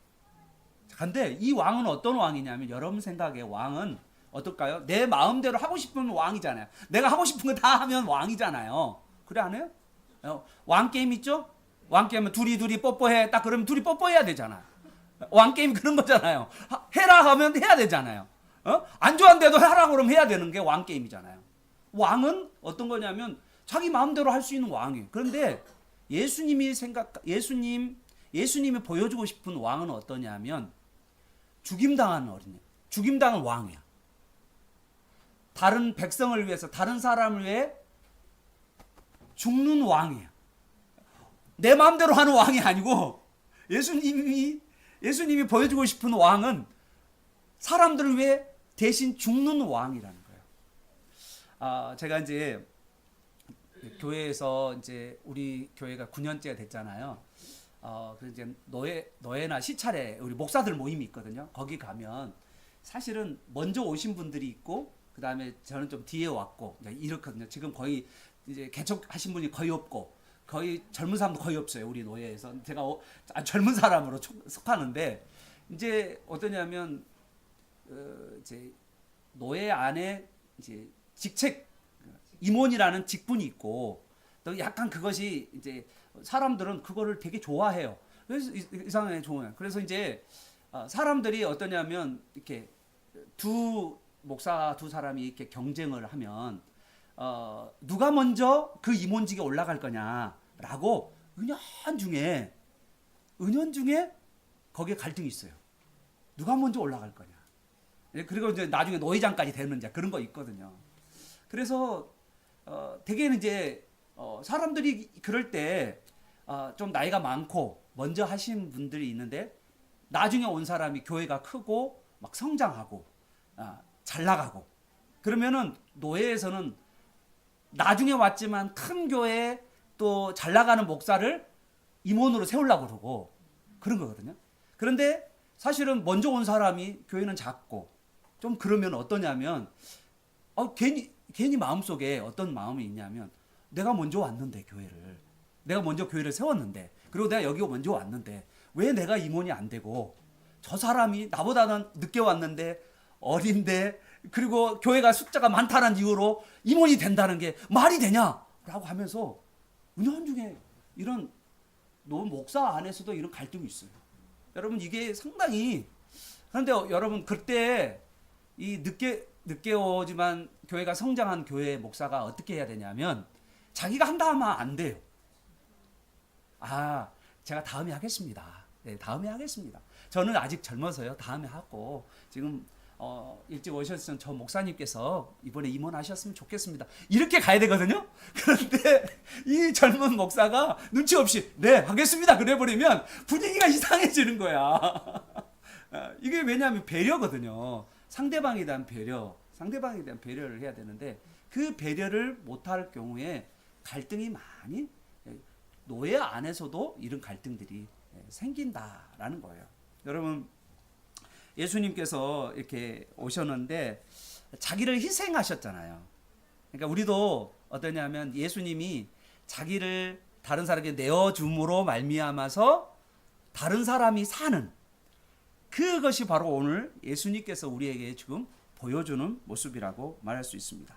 근데 이 왕은 어떤 왕이냐면 여러분 생각에 왕은 어떨까요? 내 마음대로 하고 싶으면 왕이잖아요. 내가 하고 싶은 거 다 하면 왕이잖아요. 그래 안 해요? 왕 게임 있죠? 왕 게임은 둘이 뽀뽀해. 딱 그러면 둘이 뽀뽀해야 되잖아. 왕 게임 그런 거잖아요. 해라 하면 해야 되잖아요. 안 좋아하는데도 하라 그러면 해야 되는 게 왕 게임이잖아요. 왕은 어떤 거냐면 자기 마음대로 할 수 있는 왕이에요. 그런데 예수님이 보여주고 싶은 왕은 어떠냐면 죽임당한 어린애, 죽임당한 왕이야. 다른 백성을 위해서, 다른 사람을 위해 죽는 왕이야. 내 마음대로 하는 왕이 아니고 예수님이 보여주고 싶은 왕은 사람들을 위해 대신 죽는 왕이라는 거예요. 제가 이제 교회에서 이제 우리 교회가 9년째가 됐잖아요. 그래서 이제 노예나 시찰에 우리 목사들 모임이 있거든요. 거기 가면 사실은 먼저 오신 분들이 있고 그 다음에 저는 좀 뒤에 왔고 이렇거든요. 지금 거의 이제 개척하신 분이 거의 없고 거의 젊은 사람도 거의 없어요. 우리 노예에서 제가 젊은 사람으로 속하는데 이제 어떠냐면 이제 노예 안에 이제 직책 임원이라는 직분이 있고 또 약간 그것이 이제 사람들은 그거를 되게 좋아해요. 그래서 이상하게 좋아해요. 그래서 이제 사람들이 어떠냐면 이렇게 목사 두 사람이 이렇게 경쟁을 하면 누가 먼저 그 임원직에 올라갈 거냐라고 은연중에 거기에 갈등이 있어요. 누가 먼저 올라갈 거냐. 그리고 이제 나중에 노회장까지 되는 이제 그런 거 있거든요. 그래서 대개는 이제 사람들이 그럴 때 좀 나이가 많고 먼저 하신 분들이 있는데 나중에 온 사람이 교회가 크고 막 성장하고 잘 나가고 그러면은 노예에서는 나중에 왔지만 큰 교회에 또 잘 나가는 목사를 임원으로 세우려고 그러고 그런 거거든요. 그런데 사실은 먼저 온 사람이 교회는 작고 좀 그러면 어떠냐면 괜히 마음속에 어떤 마음이 있냐면 내가 먼저 왔는데 내가 먼저 교회를 세웠는데 그리고 내가 여기 먼저 왔는데 왜 내가 임원이 안 되고 저 사람이 나보다는 늦게 왔는데 어린데 그리고 교회가 숫자가 많다는 이유로 임원이 된다는 게 말이 되냐라고 하면서 은연중에 이런 목사 안에서도 이런 갈등이 있어요. 여러분 이게 상당히 그런데 여러분 그때 이 늦게 오지만 교회가 성장한 교회 목사가 어떻게 해야 되냐면 자기가 한다 하면 안 돼요. 제가 다음에 하겠습니다. 네, 다음에 하겠습니다. 저는 아직 젊어서요. 다음에 하고 지금 일찍 오셨던 저 목사님께서 이번에 임원하셨으면 좋겠습니다. 이렇게 가야 되거든요. 그런데 이 젊은 목사가 눈치 없이 네 하겠습니다. 그래버리면 분위기가 이상해지는 거야. 이게 왜냐하면 배려거든요. 상대방에 대한 배려를 해야 되는데 그 배려를 못할 경우에 갈등이 많이 노예 안에서도 이런 갈등들이 생긴다라는 거예요. 여러분 예수님께서 이렇게 오셨는데 자기를 희생하셨잖아요. 그러니까 우리도 어떠냐면 예수님이 자기를 다른 사람에게 내어줌으로 말미암아서 다른 사람이 사는 그것이 바로 오늘 예수님께서 우리에게 지금 보여주는 모습이라고 말할 수 있습니다.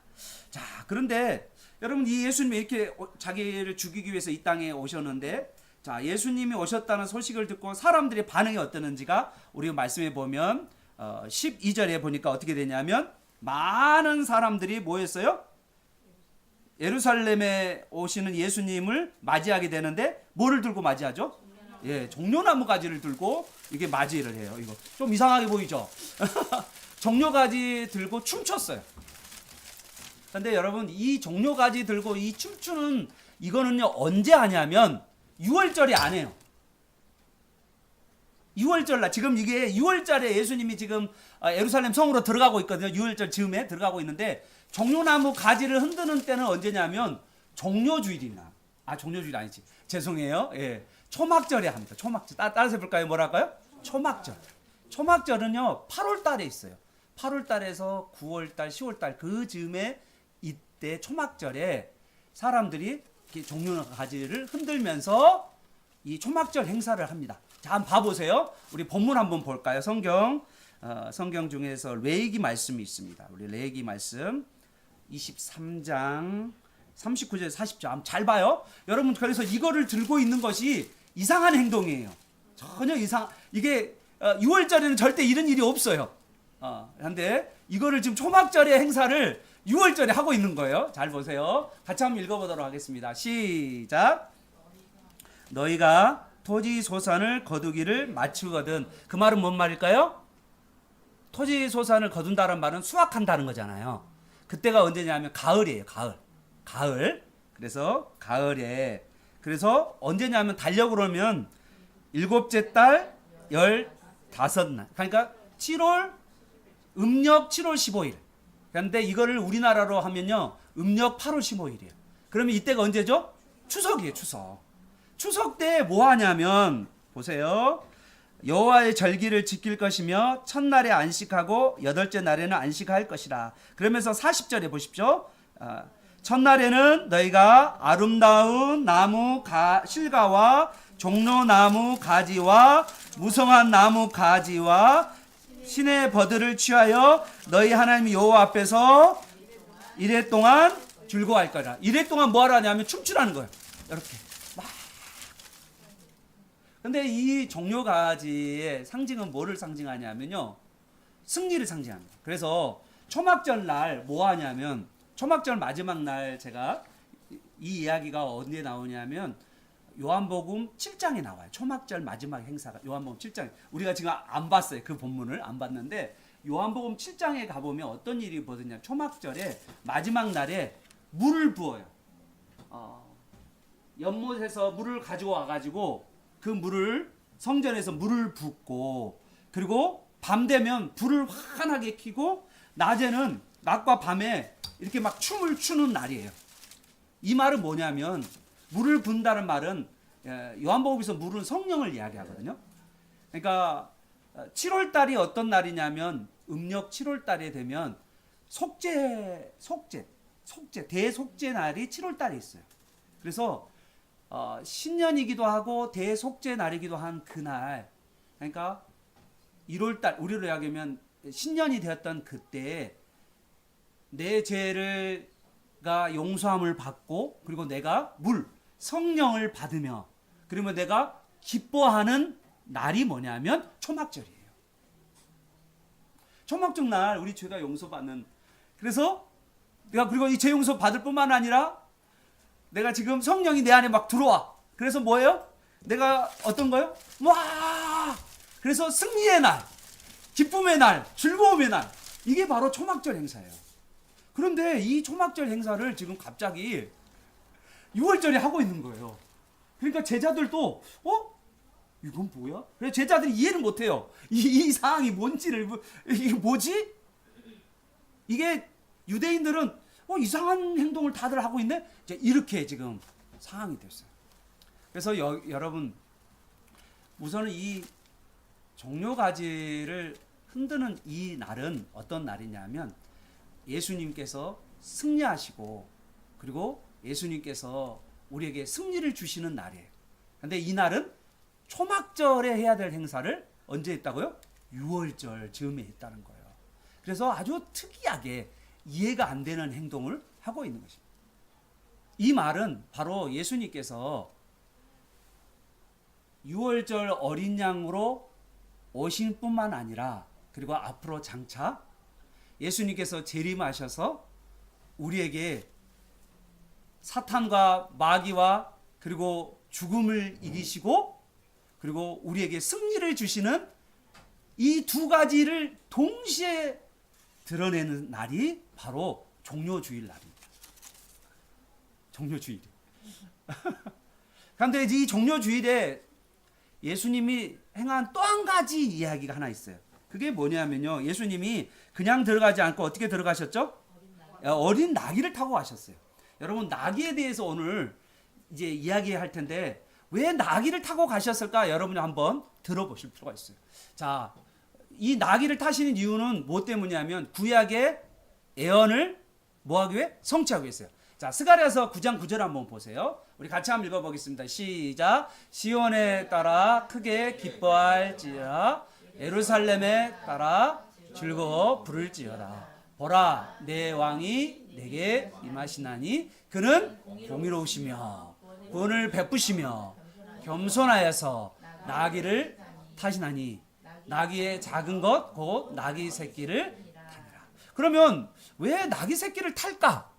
자, 그런데 여러분 이 예수님이 이렇게 자기를 죽이기 위해서 이 땅에 오셨는데 자, 예수님이 오셨다는 소식을 듣고 사람들의 반응이 어떠는지가 우리 말씀에 보면 12절에 보니까 어떻게 되냐면 많은 사람들이 모였어요. 예루살렘에 오시는 예수님을 맞이하게 되는데 뭐를 들고 맞이하죠? 종려나무 가지를 들고 이게 맞이를 해요. 이거 좀 이상하게 보이죠? 종려가지 들고 춤췄어요. 근데 여러분 이 종려가지 들고 이 춤추는 이거는요 언제 하냐면 6월절에 안 해요. 6월절날 지금 이게 6월절에 예수님이 지금 예루살렘 성으로 들어가고 있거든요. 6월절 즈음에 들어가고 있는데 종려나무 가지를 흔드는 때는 언제냐면 종려주일이나 종려주일 아니지 죄송해요. 초막절에 합니다. 초막절 따라서 해볼까요? 뭐랄까요? 초막절. 초막절은요 8월달에 있어요. 8월달에서 9월달, 10월달 그 즈음에 이때 초막절에 사람들이 종려나무 가지를 흔들면서 이 초막절 행사를 합니다. 자, 한번 봐보세요. 우리 본문 한번 볼까요? 성경 중에서 레위기 말씀이 있습니다. 우리 레위기 말씀 23장 39절 40절 한번 잘 봐요. 여러분, 그래서 이거를 들고 있는 것이 이상한 행동이에요. 전혀 이게 6월절에는 절대 이런 일이 없어요. 그런데 이거를 지금 초막절의 행사를 6월절에 하고 있는 거예요. 잘 보세요. 같이 한번 읽어보도록 하겠습니다. 시작. 너희가 토지 소산을 거두기를 마치거든. 그 말은 뭔 말일까요? 토지 소산을 거둔다는 말은 수확한다는 거잖아요. 그때가 언제냐면 가을이에요. 가을. 그래서 가을에. 그래서 언제냐면 달력으로 하면 7째 달 15날. 그러니까 7월 음력 7월 15일. 그런데 이거를 우리나라로 하면요. 음력 8월 15일이에요. 그러면 이때가 언제죠? 추석이에요. 추석 때 뭐 하냐면 보세요. 여호와의 절기를 지킬 것이며 첫날에 안식하고 여덟째 날에는 안식할 것이라. 그러면서 40절에 보십시오. 첫날에는 너희가 아름다운 나무 실과와 종로나무 가지와 무성한 나무 가지와 신의 버들을 취하여 너희 하나님 여호와 앞에서 이래 동안 즐거워할 거라. 이래 동안 뭐 하라냐면 춤추라는 거예요. 이렇게 막. 근데 이 종려가지의 상징은 뭐를 상징하냐면요, 승리를 상징합니다. 그래서 초막절 날 뭐 하냐면, 초막절 마지막 날 제가 이 이야기가 어디에 나오냐면 요한복음 7장에 나와요. 초막절 마지막 행사가 요한복음 7장. 우리가 지금 안 봤어요. 그 본문을 안 봤는데 요한복음 7장에 가보면 어떤 일이 벌어지냐. 초막절에 마지막 날에 물을 부어요. 연못에서 물을 가지고 와가지고 그 물을 성전에서 물을 붓고, 그리고 밤 되면 불을 환하게 켜고 낮과 밤에 이렇게 막 춤을 추는 날이에요. 이 말은 뭐냐면, 물을 분다는 말은 요한복음에서 물은 성령을 이야기하거든요. 그러니까 7월 달이 어떤 날이냐면 음력 7월 달에 되면 대속죄 날이 7월 달에 있어요. 그래서 신년이기도 하고 대속죄 날이기도 한 그날, 그러니까 1월 달, 우리로 이야기하면 신년이 되었던 그때 내 죄가 용서함을 받고, 그리고 내가 성령을 받으며, 그러면 내가 기뻐하는 날이 뭐냐면 초막절이에요. 초막절 날 우리 죄가 용서받는. 그래서 내가 그리고 이 죄 용서 받을 뿐만 아니라 내가 지금 성령이 내 안에 막 들어와. 그래서 뭐예요? 내가 어떤 거요? 와! 그래서 승리의 날, 기쁨의 날, 즐거움의 날. 이게 바로 초막절 행사예요. 그런데 이 초막절 행사를 지금 갑자기 6월절에 하고 있는 거예요. 그러니까 제자들도 이건 뭐야? 그래서 제자들이 이해를 못해요. 이 상황이 뭔지를. 이게 뭐지? 이게 유대인들은 이상한 행동을 다들 하고 있네? 이렇게 지금 상황이 됐어요. 그래서 여러분, 우선은 이 종려가지를 흔드는 이 날은 어떤 날이냐면 예수님께서 승리하시고, 그리고 예수님께서 우리에게 승리를 주시는 날이에요. 근데 이 날은 초막절에 해야 될 행사를 언제 했다고요? 6월절 즈음에 했다는 거예요. 그래서 아주 특이하게 이해가 안 되는 행동을 하고 있는 것입니다. 이 말은 바로 예수님께서 6월절 어린 양으로 오신 뿐만 아니라, 그리고 앞으로 장차 예수님께서 재림하셔서 우리에게 사탄과 마귀와 그리고 죽음을 이기시고, 그리고 우리에게 승리를 주시는 이 두 가지를 동시에 드러내는 날이 바로 종려주일 날입니다. 종려주일. 그런데 이 종려주일에 예수님이 행한 또 한 가지 이야기가 하나 있어요. 그게 뭐냐면요, 예수님이 그냥 들어가지 않고 어떻게 들어가셨죠? 어린 나귀를 타고 가셨어요. 여러분, 나귀에 대해서 오늘 이제 이야기할 텐데 왜 나귀를 타고 가셨을까? 여러분이 한번 들어보실 필요가 있어요. 자, 이 나귀를 타시는 이유는 뭐 때문이냐면 구약의 예언을 뭐하기 위해? 성취하기 위해서요. 자, 스가랴서 9장 9절 한번 보세요. 우리 같이 한번 읽어보겠습니다. 시작. 시온에 따라 크게 기뻐할지어다. 예루살렘에 따라 즐거워 부를지어다. 보라, 내 왕이 내게 임하시나니 그는 공의로우시며 구원을 베푸시며 겸손하여서 나귀를 타시나니 나귀의 작은 것 곧 나귀 새끼를 타니라. 그러면 왜 나귀 새끼를 탈까?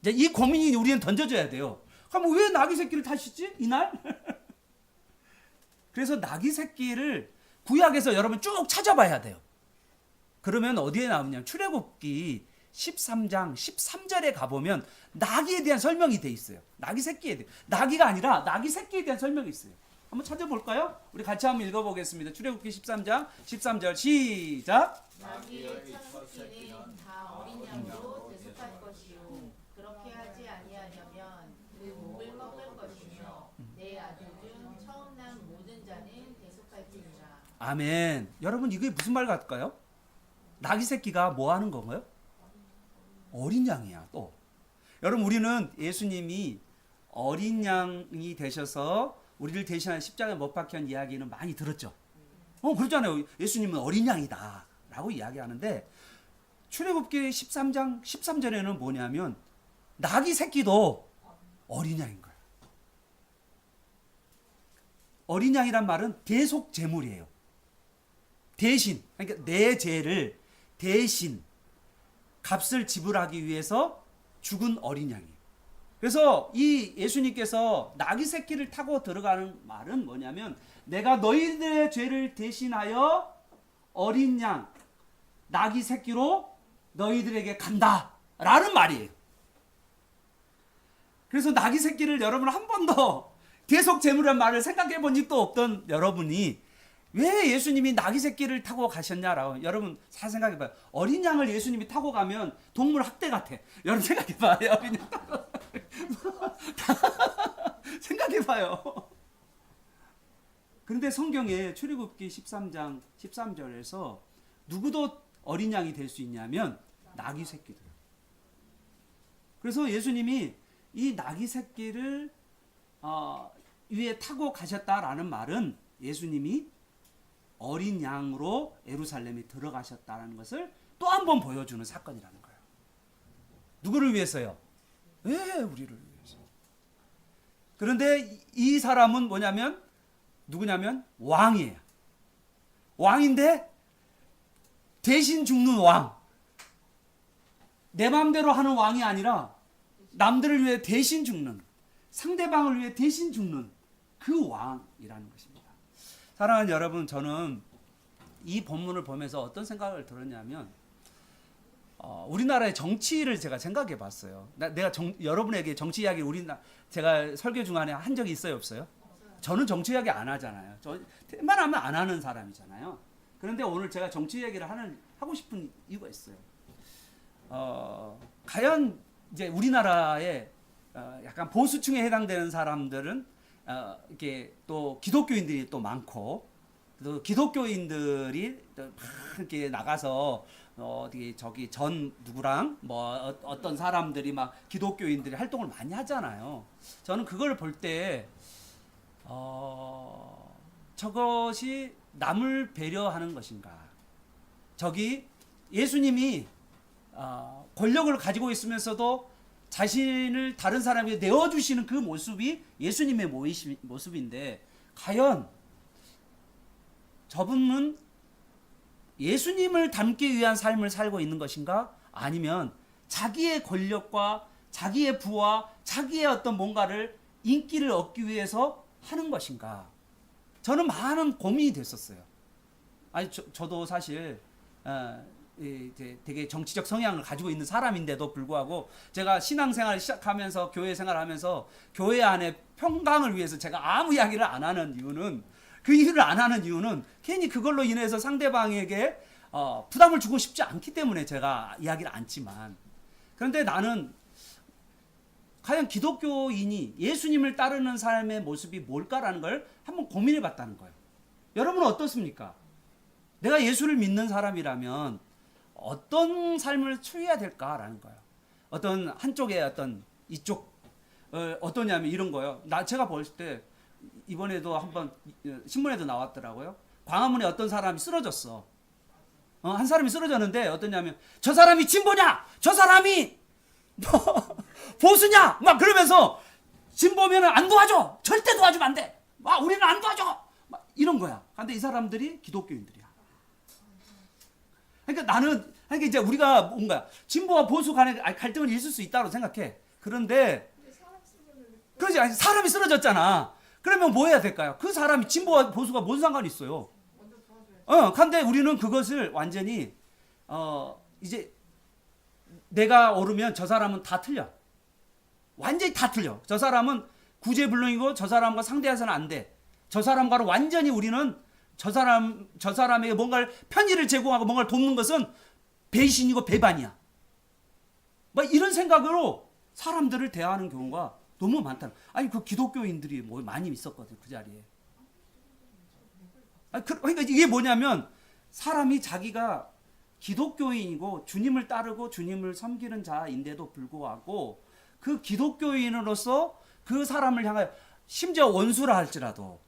이제 이 고민이 우리는 던져줘야 돼요. 그럼 왜 나귀 새끼를 타시지 이날? 그래서 나귀 새끼를 구약에서 여러분 쭉 찾아봐야 돼요. 그러면 어디에 나오냐면 출애굽기 13장 13절에 가보면 나귀에 대한 설명이 돼 있어요. 나귀 새끼에 대해. 나귀가 아니라 나귀 새끼에 대한 설명이 있어요. 한번 찾아볼까요? 우리 같이 한번 읽어보겠습니다. 출애굽기 13장 13절 시작. 나귀의 첫 새끼는 다 어린 양으로 대속할 것이요 그렇게 하지 아니하려면 그 목을 꺾을 것이며 내 아들 중 처음 난 모든 자는 대속할지니라. 아멘. 여러분 이게 무슨 말 같을까요? 나귀 새끼가 뭐 하는 건가요? 어린 양이야. 또 여러분 우리는 예수님이 어린 양이 되셔서 우리를 대신한 십자가에 못 박힌 이야기는 많이 들었죠. 그렇잖아요. 예수님은 어린 양이다 라고 이야기하는데 출애굽기 13장 13절에는 뭐냐면 나귀 새끼도 어린 양인 거예요. 어린 양이란 말은 대속 제물이에요. 대신, 그러니까 내 죄를 대신 값을 지불하기 위해서 죽은 어린 양이에요. 그래서 이 예수님께서 나귀 새끼를 타고 들어가는 말은 뭐냐면 내가 너희들의 죄를 대신하여 어린 양 나귀 새끼로 너희들에게 간다 라는 말이에요. 그래서 나귀 새끼를 여러분 한 번도 대속 제물이라는 말을 생각해 본 적도 없던 여러분이 왜 예수님이 나귀 새끼를 타고 가셨냐라고 여러분 잘 생각해 봐요. 어린 양을 예수님이 타고 가면 동물 학대 같아. 여러분 생각해 봐요. 어린 양 생각해 봐요. 그런데 성경에 출애굽기 13장 13절에서 누구도 어린 양이 될 수 있냐면 나귀 새끼들. 그래서 예수님이 이 나귀 새끼를 위에 타고 가셨다라는 말은 예수님이 어린 양으로 예루살렘에 들어가셨다는 것을 또 한 번 보여주는 사건이라는 거예요. 누구를 위해서요? 우리를 위해서. 그런데 이 사람은 뭐냐면 누구냐면 왕이에요. 왕인데 대신 죽는 왕. 내 마음대로 하는 왕이 아니라 남들을 위해 대신 죽는, 상대방을 위해 대신 죽는 그 왕이라는 것입니다. 사랑하는 여러분, 저는 이 본문을 보면서 어떤 생각을 들었냐면 우리나라의 정치를 제가 생각해 봤어요. 내가 여러분에게 정치 이야기 제가 설교 중간에 한 적이 있어요, 없어요? 저는 정치 이야기 안 하잖아요. 저 웬만하면 안 하는 사람이잖아요. 그런데 오늘 제가 정치 이야기를 하고 싶은 이유가 있어요. 과연 이제 우리나라의 약간 보수층에 해당되는 사람들은 이렇게 또 기독교인들이 또 많고 또 기독교인들이 막 이렇게 나가서 어디 저기 전 누구랑 뭐 어떤 사람들이 막 기독교인들이 활동을 많이 하잖아요. 저는 그걸 볼 때 저것이 남을 배려하는 것인가? 저기 예수님이 권력을 가지고 있으면서도 자신을 다른 사람에게 내어주시는 그 모습이 예수님의 모습인데 과연 저분은 예수님을 닮기 위한 삶을 살고 있는 것인가? 아니면 자기의 권력과 자기의 부와 자기의 어떤 뭔가를 인기를 얻기 위해서 하는 것인가? 저는 많은 고민이 됐었어요. 아니 저도 사실 되게 정치적 성향을 가지고 있는 사람인데도 불구하고 제가 신앙생활을 시작하면서 교회 생활하면서 교회 안에 평강을 위해서 제가 아무 이야기를 안 하는 이유는 괜히 그걸로 인해서 상대방에게 부담을 주고 싶지 않기 때문에 제가 이야기를 않지만 그런데 나는 과연 기독교인이 예수님을 따르는 삶의 모습이 뭘까라는 걸 한번 고민해 봤다는 거예요. 여러분은 어떻습니까? 내가 예수를 믿는 사람이라면 어떤 삶을 취해야 될까라는 거예요. 어떤 한쪽에 어떤 이쪽 어떠냐면 이런 거요. 제가 볼 때 이번에도 한번 신문에도 나왔더라고요. 광화문에 어떤 사람이 쓰러졌어. 한 사람이 쓰러졌는데 어떠냐면 저 사람이 진보냐? 저 사람이 뭐 보수냐? 막 그러면서 진보면은 안 도와줘. 절대 도와주면 안 돼. 우리는 안 도와줘. 막 이런 거야. 근데 이 사람들이 기독교인들이야. 그러니까 이제 우리가 뭔가 진보와 보수 간의 갈등은 있을 수 있다고 생각해. 그런데 그렇지, 사람이 쓰러졌잖아. 그러면 뭐 해야 될까요? 그 사람이 진보와 보수가 뭔 상관이 있어요? 근데 우리는 그것을 완전히 이제 내가 옳으면 저 사람은 다 틀려. 완전히 다 틀려. 저 사람은 구제불능이고 저 사람과 상대해서는 안 돼. 저 사람과는 완전히 우리는 저 사람에게 뭔가를 편의를 제공하고 뭔가를 돕는 것은 배신이고 배반이야. 막 이런 생각으로 사람들을 대하는 경우가 너무 많다. 아니 그 기독교인들이 뭐 많이 있었거든 그 자리에. 그러니까 이게 뭐냐면 사람이 자기가 기독교인이고 주님을 따르고 주님을 섬기는 자인데도 불구하고 그 기독교인으로서 그 사람을 향하여 심지어 원수라 할지라도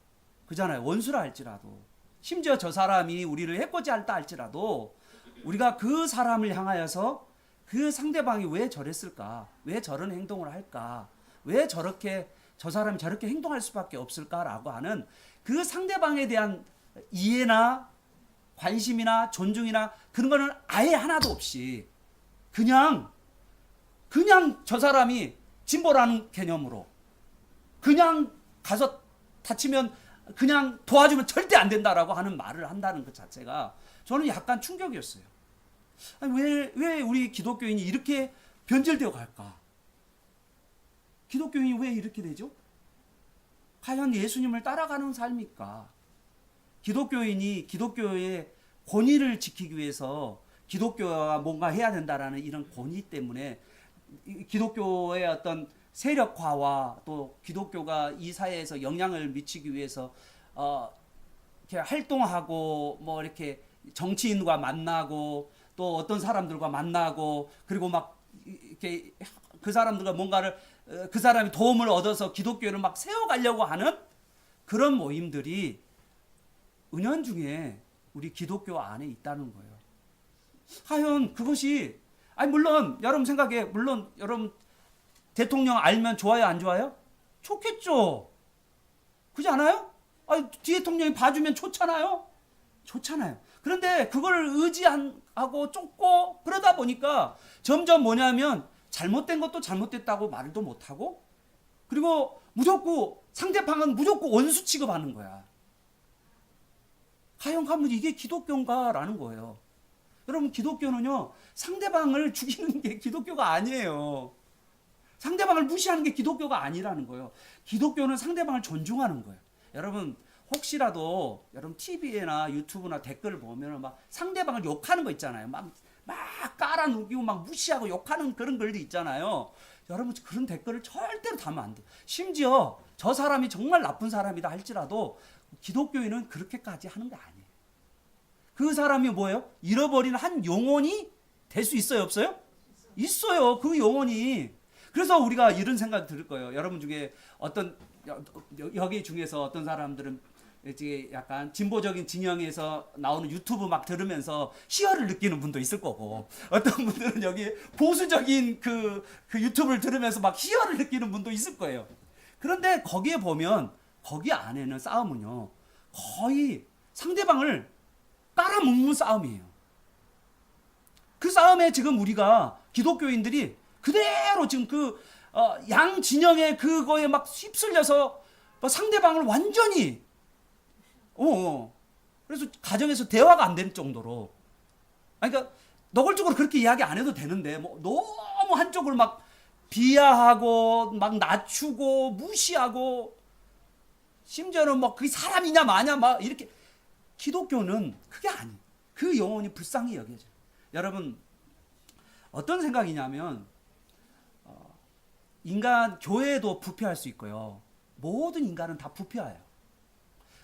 그잖아요. 원수라 할지라도 심지어 저 사람이 우리를 해코지 할다 할지라도 우리가 그 사람을 향하여서 그 상대방이 왜 저랬을까? 왜 저런 행동을 할까? 왜 저렇게 저 사람이 저렇게 행동할 수밖에 없을까라고 하는 그 상대방에 대한 이해나 관심이나 존중이나 그런 거는 아예 하나도 없이 그냥 저 사람이 진보라는 개념으로 그냥 가서 다치면 그냥 도와주면 절대 안 된다라고 하는 말을 한다는 것 자체가 저는 약간 충격이었어요. 아니, 왜 우리 기독교인이 이렇게 변질되어 갈까? 기독교인이 왜 이렇게 되죠? 과연 예수님을 따라가는 삶일까? 기독교인이 기독교의 권위를 지키기 위해서 기독교가 뭔가 해야 된다라는 이런 권위 때문에 기독교의 어떤 세력화와 또 기독교가 이 사회에서 영향을 미치기 위해서 이렇게 활동하고 뭐 이렇게 정치인과 만나고 또 어떤 사람들과 만나고 그리고 막 이렇게 그 사람들과 뭔가를 그 사람이 도움을 얻어서 기독교를 막 세워가려고 하는 그런 모임들이 은연중에 우리 기독교 안에 있다는 거예요. 과연 그것이 물론 여러분 생각에 물론 여러분 대통령 알면 좋아요 안 좋아요? 좋겠죠. 그렇지 않아요? 대통령이 봐주면 좋잖아요. 좋잖아요. 그런데 그걸 의지하고 쫓고 그러다 보니까 점점 뭐냐면 잘못된 것도 잘못됐다고 말도 못하고 그리고 상대방은 무조건 원수 취급하는 거야. 과연 가면 이게 기독교인가라는 거예요. 여러분 기독교는요 상대방을 죽이는 게 기독교가 아니에요. 상대방을 무시하는 게 기독교가 아니라는 거예요. 기독교는 상대방을 존중하는 거예요. 여러분 혹시라도 여러분 TV나 유튜브나 댓글을 보면 막 상대방을 욕하는 거 있잖아요. 막 깔아누기고 막 무시하고 욕하는 그런 글도 있잖아요. 여러분 그런 댓글을 절대로 달면 안 돼요. 심지어 저 사람이 정말 나쁜 사람이다 할지라도 기독교인은 그렇게까지 하는 게 아니에요. 그 사람이 뭐예요? 잃어버린 한 영혼이 될 수 있어요? 없어요? 있어요. 그 영혼이. 그래서 우리가 이런 생각이 들 거예요. 여러분 중에 여기 중에서 어떤 사람들은 이제 약간 진보적인 진영에서 나오는 유튜브 막 들으면서 희열을 느끼는 분도 있을 거고 어떤 분들은 여기 보수적인 그 유튜브를 들으면서 막 희열을 느끼는 분도 있을 거예요. 그런데 거기에 보면 거기 안에는 싸움은요 거의 상대방을 깔아먹는 싸움이에요. 그 싸움에 지금 우리가 기독교인들이 그대로 지금 양 진영의 그거에 막 휩쓸려서 상대방을 완전히 그래서 가정에서 대화가 안 될 정도로 그러니까 노골적으로 그렇게 이야기 안 해도 되는데 뭐 너무 한쪽을 막 비하하고 막 낮추고 무시하고 심지어는 뭐 그게 사람이냐 마냐 막 이렇게 기독교는 그게 아니에요. 그 영혼이 불쌍히 여겨져요. 여러분 어떤 생각이냐면 인간 교회도 부패할 수 있고요. 모든 인간은 다 부패해요.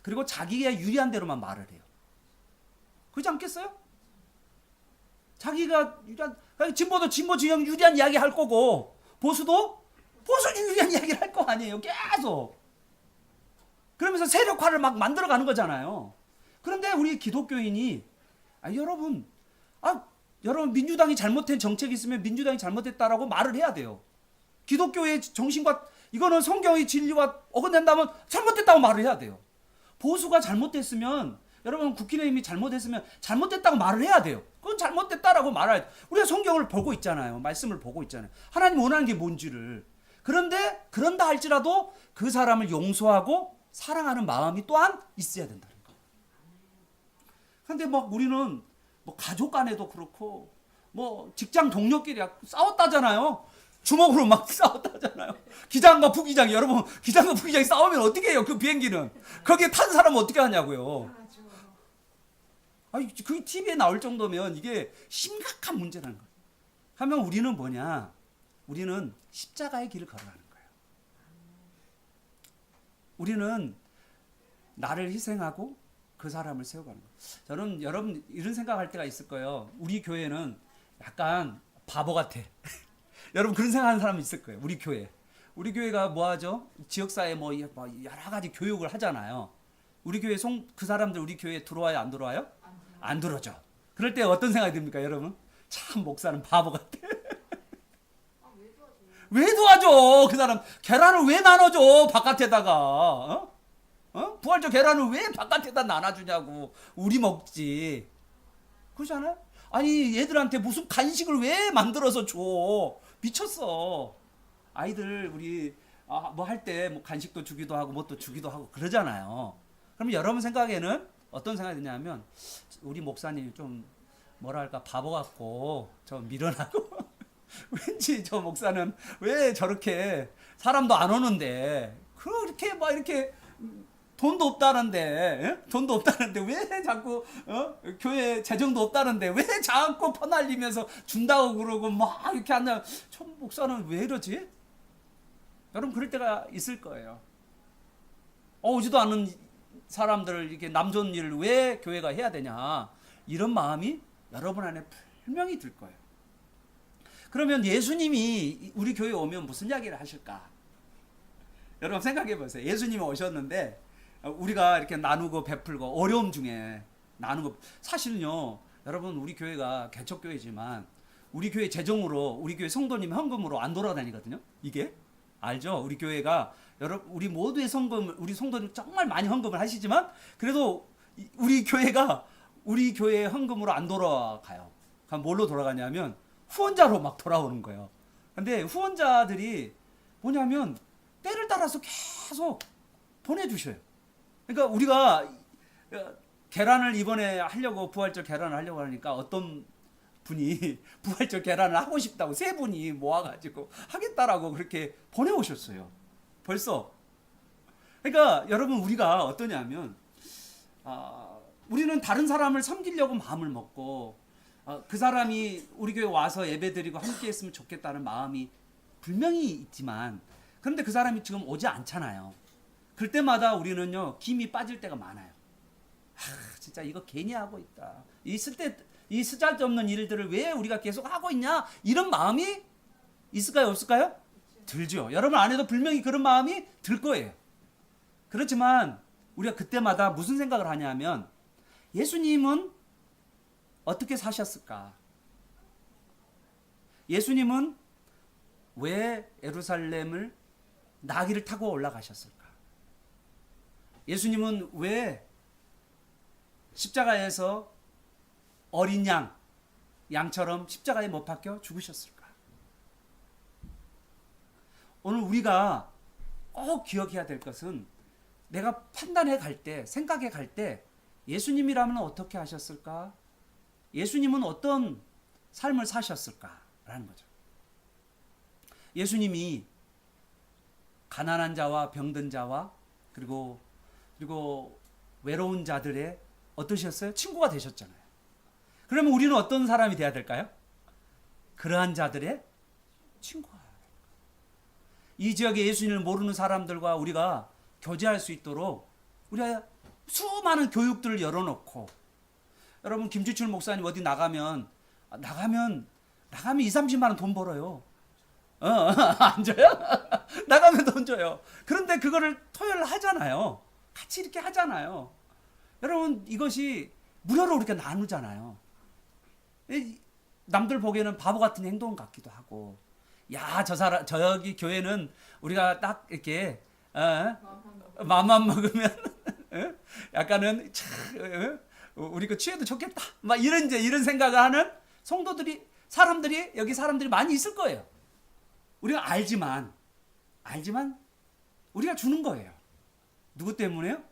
그리고 자기가 유리한 대로만 말을 해요. 그렇지 않겠어요? 자기가 유리한 진보도 진보 진영 유리한 이야기 할 거고 보수도 보수에 유리한 이야기를 할 거 아니에요. 계속. 그러면서 세력화를 막 만들어가는 거잖아요. 그런데 우리 기독교인이 여러분 민주당이 잘못된 정책이 있으면 민주당이 잘못했다라고 말을 해야 돼요. 기독교의 정신과 이거는 성경의 진리와 어긋낸다면 잘못됐다고 말을 해야 돼요. 보수가 잘못됐으면 여러분 국민의힘이 잘못했으면 잘못됐다고 말을 해야 돼요. 그건 잘못됐다라고 말해야 돼요. 우리가 성경을 보고 있잖아요. 말씀을 보고 있잖아요. 하나님 원하는 게 뭔지를. 그런데 그런다 할지라도 그 사람을 용서하고 사랑하는 마음이 또한 있어야 된다는 거예요. 그런데 막 우리는 뭐 가족 간에도 그렇고 뭐 직장 동료끼리 싸웠다잖아요. 주먹으로 막 싸웠다잖아요. 기장과 부기장이 여러분 기장과 부기장이 싸우면 어떻게 해요? 그 비행기는 거기에 탄 사람은 어떻게 하냐고요. 그 TV에 나올 정도면 이게 심각한 문제라는 거예요. 하면 우리는 뭐냐? 우리는 십자가의 길을 걸어가는 거예요. 우리는 나를 희생하고 그 사람을 세워가는 거예요. 저는 여러분 이런 생각할 때가 있을 거예요. 우리 교회는 약간 바보 같아. 여러분 그런 생각하는 사람이 있을 거예요. 우리 교회가 뭐 하죠? 지역사회 뭐 여러 가지 교육을 하잖아요. 우리 교회 그 사람들 우리 교회에 들어와요? 안 들어와요? 안 들어오죠. 그럴 때 어떤 생각이 듭니까, 여러분? 참 목사는 바보 같아. 왜 도와줘? 그 사람 계란을 왜 나눠줘? 바깥에다가 부활절 계란을 왜 바깥에다 나눠주냐고. 우리 먹지. 그러잖아요? 아니 얘들한테 무슨 간식을 왜 만들어서 줘? 미쳤어. 아이들 우리 뭐 할 때 뭐 간식도 주기도 하고 뭣도 주기도 하고 그러잖아요. 그럼 여러분 생각에는 어떤 생각이 드냐면 우리 목사님이 좀 뭐랄까 바보 같고 좀 미련하고 왠지 저 목사는 왜 저렇게 사람도 안 오는데 그렇게 막 이렇게 돈도 없다는데 왜 자꾸 교회 재정도 없다는데 왜 자꾸 퍼날리면서 준다고 그러고 막 이렇게 하냐. 저 목사는 왜 이러지? 여러분 그럴 때가 있을 거예요. 오지도 않은 사람들을 이렇게 남 좋은 일을 왜 교회가 해야 되냐 이런 마음이 여러분 안에 분명히 들 거예요. 그러면 예수님이 우리 교회에 오면 무슨 이야기를 하실까? 여러분 생각해 보세요. 예수님이 오셨는데 우리가 이렇게 나누고 베풀고 어려움 중에 나누고 사실은요 여러분 우리 교회가 개척교회지만 우리 교회 재정으로 우리 교회 성도님 헌금으로 안 돌아다니거든요. 이게 알죠? 우리 교회가 여러분 우리 모두의 성금 우리 성도님 정말 많이 헌금을 하시지만 그래도 우리 교회가 우리 교회 헌금으로 안 돌아가요. 그럼 뭘로 돌아가냐면 후원자로 막 돌아오는 거예요. 근데 후원자들이 뭐냐면 때를 따라서 계속 보내주셔요. 그러니까 우리가 계란을 이번에 하려고 부활절 계란을 하려고 하니까 어떤 분이 부활절 계란을 하고 싶다고 세 분이 모아가지고 하겠다라고 그렇게 보내오셨어요. 벌써. 그러니까 여러분 우리가 어떠냐면 우리는 다른 사람을 섬기려고 마음을 먹고 그 사람이 우리 교회 와서 예배드리고 함께 했으면 좋겠다는 마음이 분명히 있지만 그런데 그 사람이 지금 오지 않잖아요. 그럴 때마다 우리는요 김이 빠질 때가 많아요. 진짜 이거 괜히 하고 있다. 이 쓸데없는 일들을 왜 우리가 계속 하고 있냐 이런 마음이 있을까요 없을까요? 들죠. 여러분 안에도 분명히 그런 마음이 들 거예요. 그렇지만 우리가 그때마다 무슨 생각을 하냐면 예수님은 어떻게 사셨을까? 예수님은 왜 예루살렘을 나귀를 타고 올라가셨을까? 예수님은 왜 십자가에서 어린 양처럼 십자가에 못 박혀 죽으셨을까? 오늘 우리가 꼭 기억해야 될 것은 내가 판단해 갈 때, 생각해 갈 때 예수님이라면 어떻게 하셨을까? 예수님은 어떤 삶을 사셨을까라는 거죠. 예수님이 가난한 자와 병든 자와 그리고 외로운 자들의 어떠셨어요? 친구가 되셨잖아요. 그러면 우리는 어떤 사람이 돼야 될까요? 그러한 자들의 친구가. 이 지역에 예수님을 모르는 사람들과 우리가 교제할 수 있도록 우리가 수많은 교육들을 열어놓고 여러분 김주철 목사님 어디 나가면 2, 30만 원 돈 벌어요. 안 줘요? 나가면 돈 줘요. 그런데 그거를 토요일 하잖아요. 같이 이렇게 하잖아요. 여러분 이것이 무료로 우리가 나누잖아요. 남들 보기에는 바보 같은 행동 같기도 하고, 야, 저기 교회는 우리가 딱 이렇게 마음만 먹으면 약간은 참 우리 거 취해도 좋겠다. 막 이런 생각을 하는 사람들이 여기 사람들이 많이 있을 거예요. 우리가 알지만 우리가 주는 거예요. 누구 때문에요?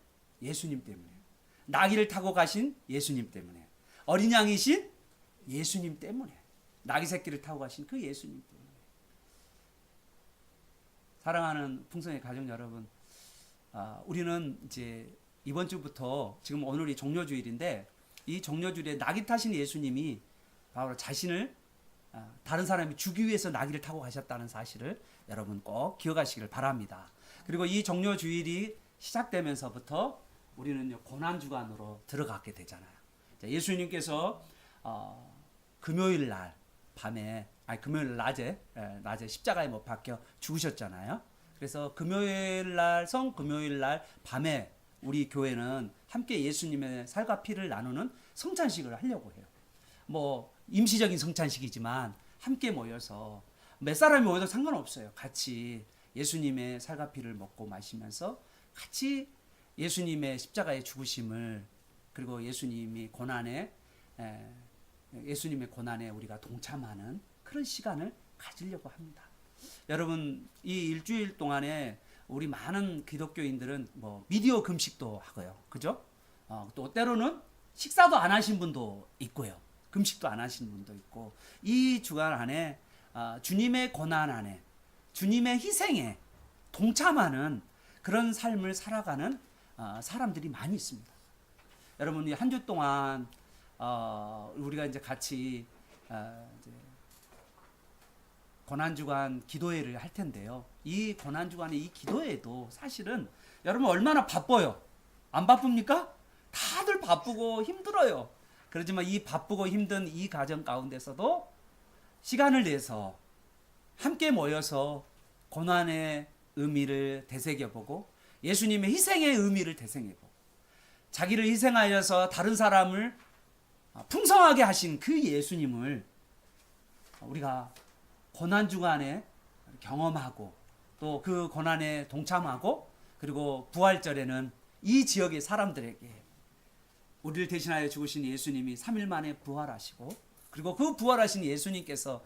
예수님 때문에요. 나귀를 타고 가신 예수님 때문에. 어린 양이신 예수님 때문에. 나귀 새끼를 타고 가신 그 예수님 때문에. 사랑하는 풍성의 가족 여러분, 우리는 이제 이번 주부터, 지금 오늘이 종료주일인데, 이 종료주일에 나귀 타신 예수님이 바로 자신을 다른 사람이 주기 위해서 나귀를 타고 가셨다는 사실을 여러분 꼭 기억하시길 바랍니다. 그리고 이 종료주일이 시작되면서부터 우리는 고난주간으로 들어가게 되잖아요. 예수님께서 금요일 날 밤에, 금요일 낮에 십자가에 못 박혀 죽으셨잖아요. 그래서 금요일 날, 성금요일 날 밤에 우리 교회는 함께 예수님의 살과 피를 나누는 성찬식을 하려고 해요. 뭐 임시적인 성찬식이지만 함께 모여서 몇 사람이 모여도 상관없어요. 같이 예수님의 살과 피를 먹고 마시면서 같이 예수님의 십자가의 죽으심을, 그리고 예수님의 고난에 우리가 동참하는 그런 시간을 가지려고 합니다. 여러분, 이 일주일 동안에 우리 많은 기독교인들은 뭐 미디어 금식도 하고요, 그죠? 또 때로는 식사도 안 하신 분도 있고요, 금식도 안 하신 분도 있고, 이 주간 안에 주님의 고난 안에, 주님의 희생에 동참하는 그런 삶을 살아가는 사람들이 많이 있습니다. 여러분, 이 한 주 동안 우리가 이제 같이 이제 고난주간 기도회를 할 텐데요. 이 고난주간의 이 기도회도 사실은 여러분 얼마나 바빠요? 안 바쁩니까? 다들 바쁘고 힘들어요. 그렇지만 이 바쁘고 힘든 이 과정 가운데서도 시간을 내서 함께 모여서 고난의 의미를 되새겨보고 예수님의 희생의 의미를 되새겨보고, 자기를 희생하여서 다른 사람을 풍성하게 하신 그 예수님을 우리가 고난주간에 경험하고, 또 그 고난에 동참하고, 그리고 부활절에는 이 지역의 사람들에게 우리를 대신하여 죽으신 예수님이 3일 만에 부활하시고, 그리고 그 부활하신 예수님께서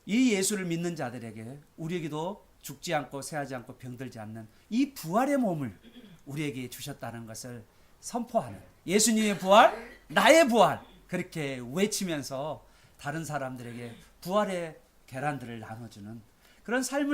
이 예수를 믿는 자들에게 우리에게도 죽지 않고 쇠하지 않고 병들지 않는 이 부활의 몸을 우리에게 주셨다는 것을 선포하는, 예수님의 부활, 나의 부활, 그렇게 외치면서 다른 사람들에게 부활의 계란들을 나눠주는 그런 삶을